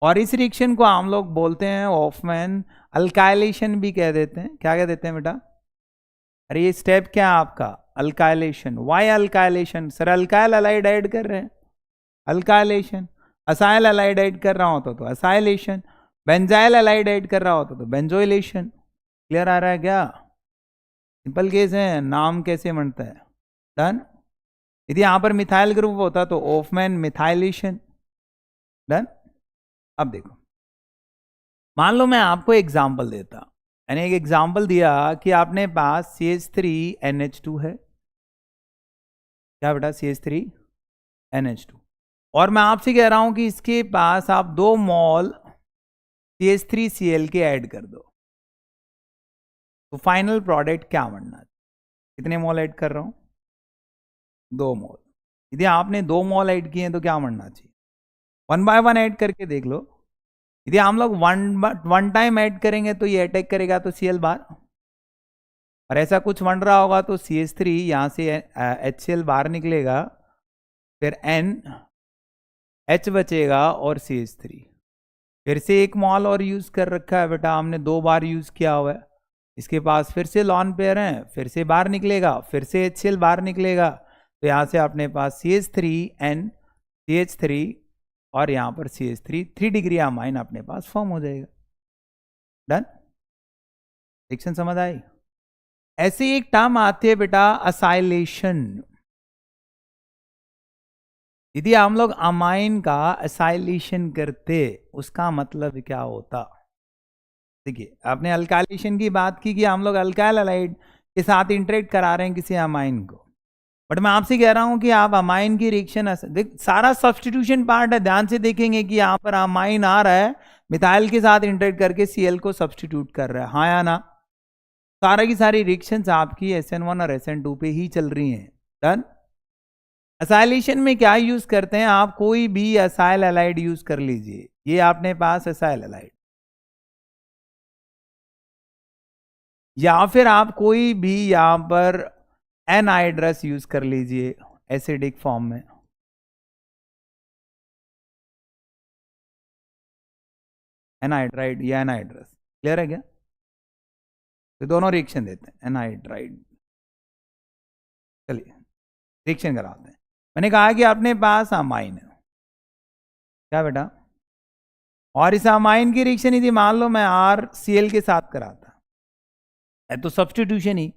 और इस रिएक्शन को हम लोग बोलते हैं ऑफमैन अल्काइलेशन भी कह देते हैं। क्या कह देते हैं बेटा? अरे ये स्टेप क्या है आपका? Alkylation. Why alkylation? Sir alkyl halide add कर रहे हैं, अल्काइलेशन। असाइल हैलाइड ऐड कर रहा होता तो असाइलेशन, बेंजाइल हैलाइड ऐड कर रहा होता तो बेंजोइलेशन। क्लियर आ रहा है क्या? सिंपल केस है, नाम कैसे बनता है। डन। यदि यहाँ पर मिथाइल ग्रुप होता तो ऑफमैन मिथाइलेशन, डन। अब देखो, मान लो मैं आपको एग्जाम्पल देता, यानी एक एग्जाम्पल दिया कि आपने पास CH3NH2 है, क्या बेटा, CH3NH2, और मैं आपसे कह रहा हूं कि इसके पास आप 2 मोल CH3Cl के ऐड कर दो, तो फाइनल प्रोडक्ट क्या बनना है? कितने मोल ऐड कर रहा हूं? 2 मोल। यदि आपने 2 मोल ऐड किए तो क्या बनना चाहिए? 1 बाय 1 ऐड करके देख लो। यदि हम लोग वन टाइम ऐड करेंगे तो ये अटैक करेगा तो Cl बार, और ऐसा कुछ बन रहा होगा तो CH3 यहां से HCl बाहर निकलेगा, फिर NH बचेगा और CH3, फिर से 1 मॉल और यूज कर रखा है बेटा हमने, 2 बार यूज किया हुआ है। इसके पास फिर से लॉन पेयर है, फिर से बाहर निकलेगा, फिर से HCl बाहर निकलेगा, तो यहां से अपने पास CH3N CH3 और यहां पर CH3 3 डिग्री अमाइन अपने पास फॉर्म हो जाएगा। डन, रिएक्शन समझ आई? ऐसे एक टर्म आती है बेटा असाइलेशन। यदि हम लोग अमाइन का असाइलेशन करते उसका मतलब क्या होता? देखिए, आपने अल्काइलेशन की बात की कि हम लोग अल्काइल हैलाइड के साथ इंटरेक्ट करा रहे हैं किसी अमाइन को, बट मैं आपसे कह रहा हूं कि आप अमाइन की रिएक्शन सारा सब्स्टिट्यूशन पार्ट है, ध्यान से देखेंगे कि यहां पर अमाइन आ रहा है, मिथाइल के साथ इंटरेक्ट करके Cl को सब्स्टिट्यूट कर रहा है, हाँ या ना? सारा की सारी रिएक्शंस आपकी SN1 और SN2 पे ही चल रही हैं। डन। असाइलेशन में क्या यूज करते हैं? आप कोई भी असाइल हैलाइड यूज कर लीजिए, ये आपने पास असाइल हैलाइड, या फिर आप कोई भी यहां पर एनहाइड्रस यूज कर लीजिए एसिडिक फॉर्म में, एनहाइड्राइड या एनहाइड्रस। क्लियर है क्या? तो दोनों रिएक्शन देते हैं एनहाइड्राइड। चलिए रिएक्शन कराते हैं। मैंने कहा कि अपने पास अमाइन है, क्या बेटा, और इस अमाइन की रिएक्शन यदि मान लो मैं RCl के साथ कराता है तो सब्स्टिट्यूशन ही।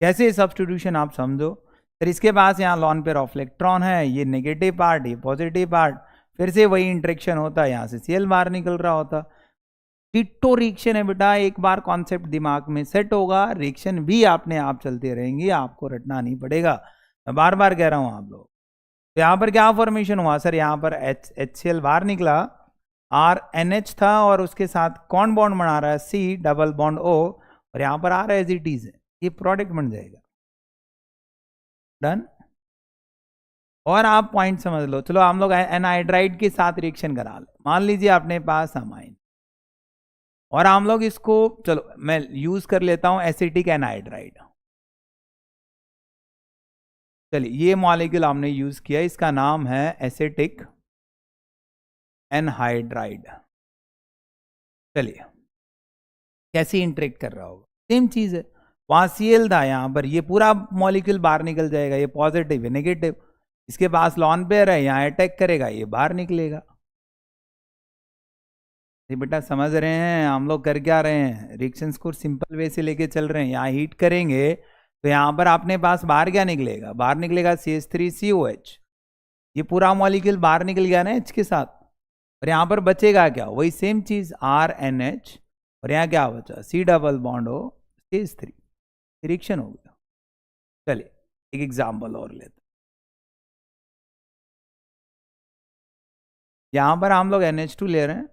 कैसे सब्स्टिट्यूशन आप समझो, फिर इसके पास यहाँ लॉन पेयर ऑफ इलेक्ट्रॉन है, ये नेगेटिव पार्ट, ये पॉजिटिव पार्ट, फिर से वही इंटरेक्शन होता है, यहाँ से Cl बाहर निकल रहा होता। डिट्टो रिएक्शन है बेटा, एक बार कॉन्सेप्ट दिमाग में सेट होगा, रिएक्शन भी अपने आप चलते रहेंगी, आपको रटना नहीं पड़ेगा। मैं बार बार कह रहा हूं आप लोग। तो यहाँ पर क्या फॉर्मेशन हुआ सर? यहाँ पर HCl बाहर निकला, RNH था और उसके साथ कौन बॉन्ड बना रहा है? C डबल बॉन्ड O, और यहाँ पर R एज इट इज है, ये प्रोडक्ट बन जाएगा। डन। और आप पॉइंट समझ लो, चलो हम लोग एनहाइड्राइड के साथ रिएक्शन करा ले, मान लीजिए अपने पास अमाइन, और हम लोग इसको, चलो मैं यूज कर लेता हूं एसिटिक एनहाइड्राइड। चलिए ये मॉलिक्यूल हमने यूज किया, इसका नाम है एसिटिक एनहाइड्राइड। चलिए कैसे इंटरेक्ट कर रहा होगा? सेम चीज है, वहां Cl था, यहां पर ये पूरा मॉलिक्यूल बाहर निकल जाएगा, ये पॉजिटिव है नेगेटिव, इसके पास लॉन पेयर है, यहां अटैक करेगा, ये बाहर निकलेगा। ये बेटा समझ रहे हैं हम लोग कर क्या रहे हैं? रिएक्शंस को सिंपल वे से लेके चल रहे हैं। यहाँ हीट करेंगे तो यहाँ पर अपने पास बाहर क्या निकलेगा? बाहर निकलेगा CH3COH, ये पूरा मॉलिक्यूल बाहर निकल गया ना H के साथ, और यहाँ पर बचेगा क्या? वही सेम चीज RNH, और यहाँ क्या बचा? C double bond O CH3, reaction हो गया। चलिए एक एग्जाम्पल और लेते, यहाँ पर हम लोग NH2 ले रहे हैं,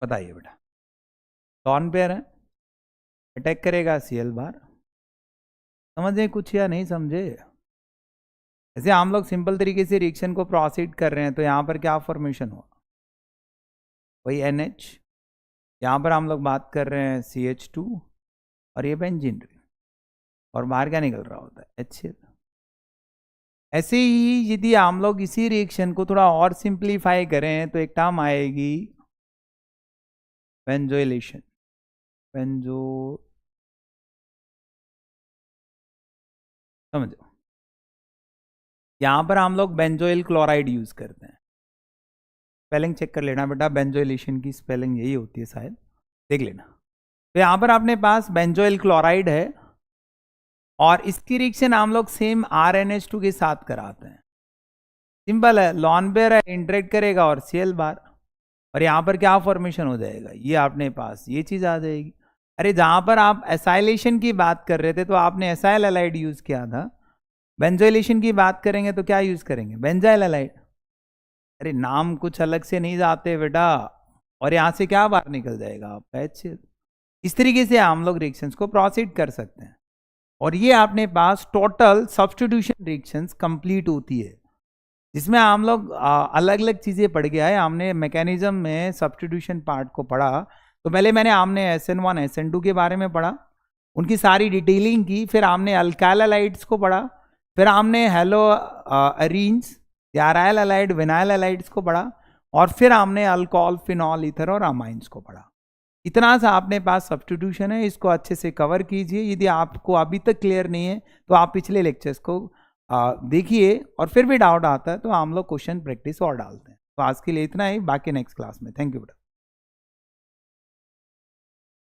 बताइए बेटा, लॉन पेयर है, अटैक करेगा Cl बार। समझे कुछ या नहीं समझे? जैसे हम लोग सिंपल तरीके से रिएक्शन को प्रोसीड कर रहे हैं, तो यहाँ पर क्या फॉर्मेशन हुआ? वही NH, यहाँ पर हम लोग बात कर रहे हैं CH2, और ये बेंजीन, और बाहर क्या निकल रहा होता है? HCl। ऐसे ही यदि हम लोग इसी रिएक्शन को थोड़ा और सिंप्लीफाई करें तो एक टर्म आएगी बेंजोइलेशन। समझो, यहां पर हम लोग बेंजोइल क्लोराइड यूज करते हैं। स्पेलिंग चेक कर लेना बेटा, बेंजोइलेशन की स्पेलिंग यही होती है शायद, देख लेना। तो यहां पर अपने पास बेंजोइल क्लोराइड है, और इसकी रिएक्शन हम लोग सेम RNH2 के साथ कराते हैं। सिंपल है, लॉन पेयर है, इंटरेक्ट करेगा और Cl बार, और यहाँ पर क्या फॉर्मेशन हो जाएगा, ये आपने पास ये चीज़ आ जाएगी। अरे जहाँ पर आप एसाइलेशन की बात कर रहे थे तो आपने एसाइल एलाइड यूज़ किया था, बेंजोइलेशन की बात करेंगे तो क्या यूज़ करेंगे, बेंजाइल एलाइड। अरे नाम कुछ अलग से नहीं जाते बेटा, और यहाँ से क्या बाहर निकल जाएगा आपका HCl। इस तरीके से हम लोग रिएक्शंस को प्रोसीड कर सकते हैं, और ये आपने पास टोटल सब्स्टिट्यूशन रिएक्शंस कंप्लीट होती है, जिसमें हम लोग अलग अलग चीज़ें पढ़ गया है। हमने मैकेनिज्म में सब्स्टिट्यूशन पार्ट को पढ़ा, तो पहले हमने SN1 SN2 के बारे में पढ़ा, उनकी सारी डिटेलिंग की, फिर हमने अल्काइल हैलाइड्स को पढ़ा, फिर हमने हेलो एरीन्स या अराइल हैलाइड विनाइल हैलाइड्स को पढ़ा, और फिर हमने अल्कोहल फिनॉल ईथर और अमाइंस को पढ़ा। इतना सा आपने पास सब्स्टिट्यूशन है, इसको अच्छे से कवर कीजिए। यदि आपको अभी तक क्लियर नहीं है तो आप पिछले लेक्चर्स को देखिए, और फिर भी डाउट आता है तो हम लोग क्वेश्चन प्रैक्टिस और डालते हैं। तो आज के लिए इतना ही, बाकी नेक्स्ट क्लास में। थैंक यू बेटा।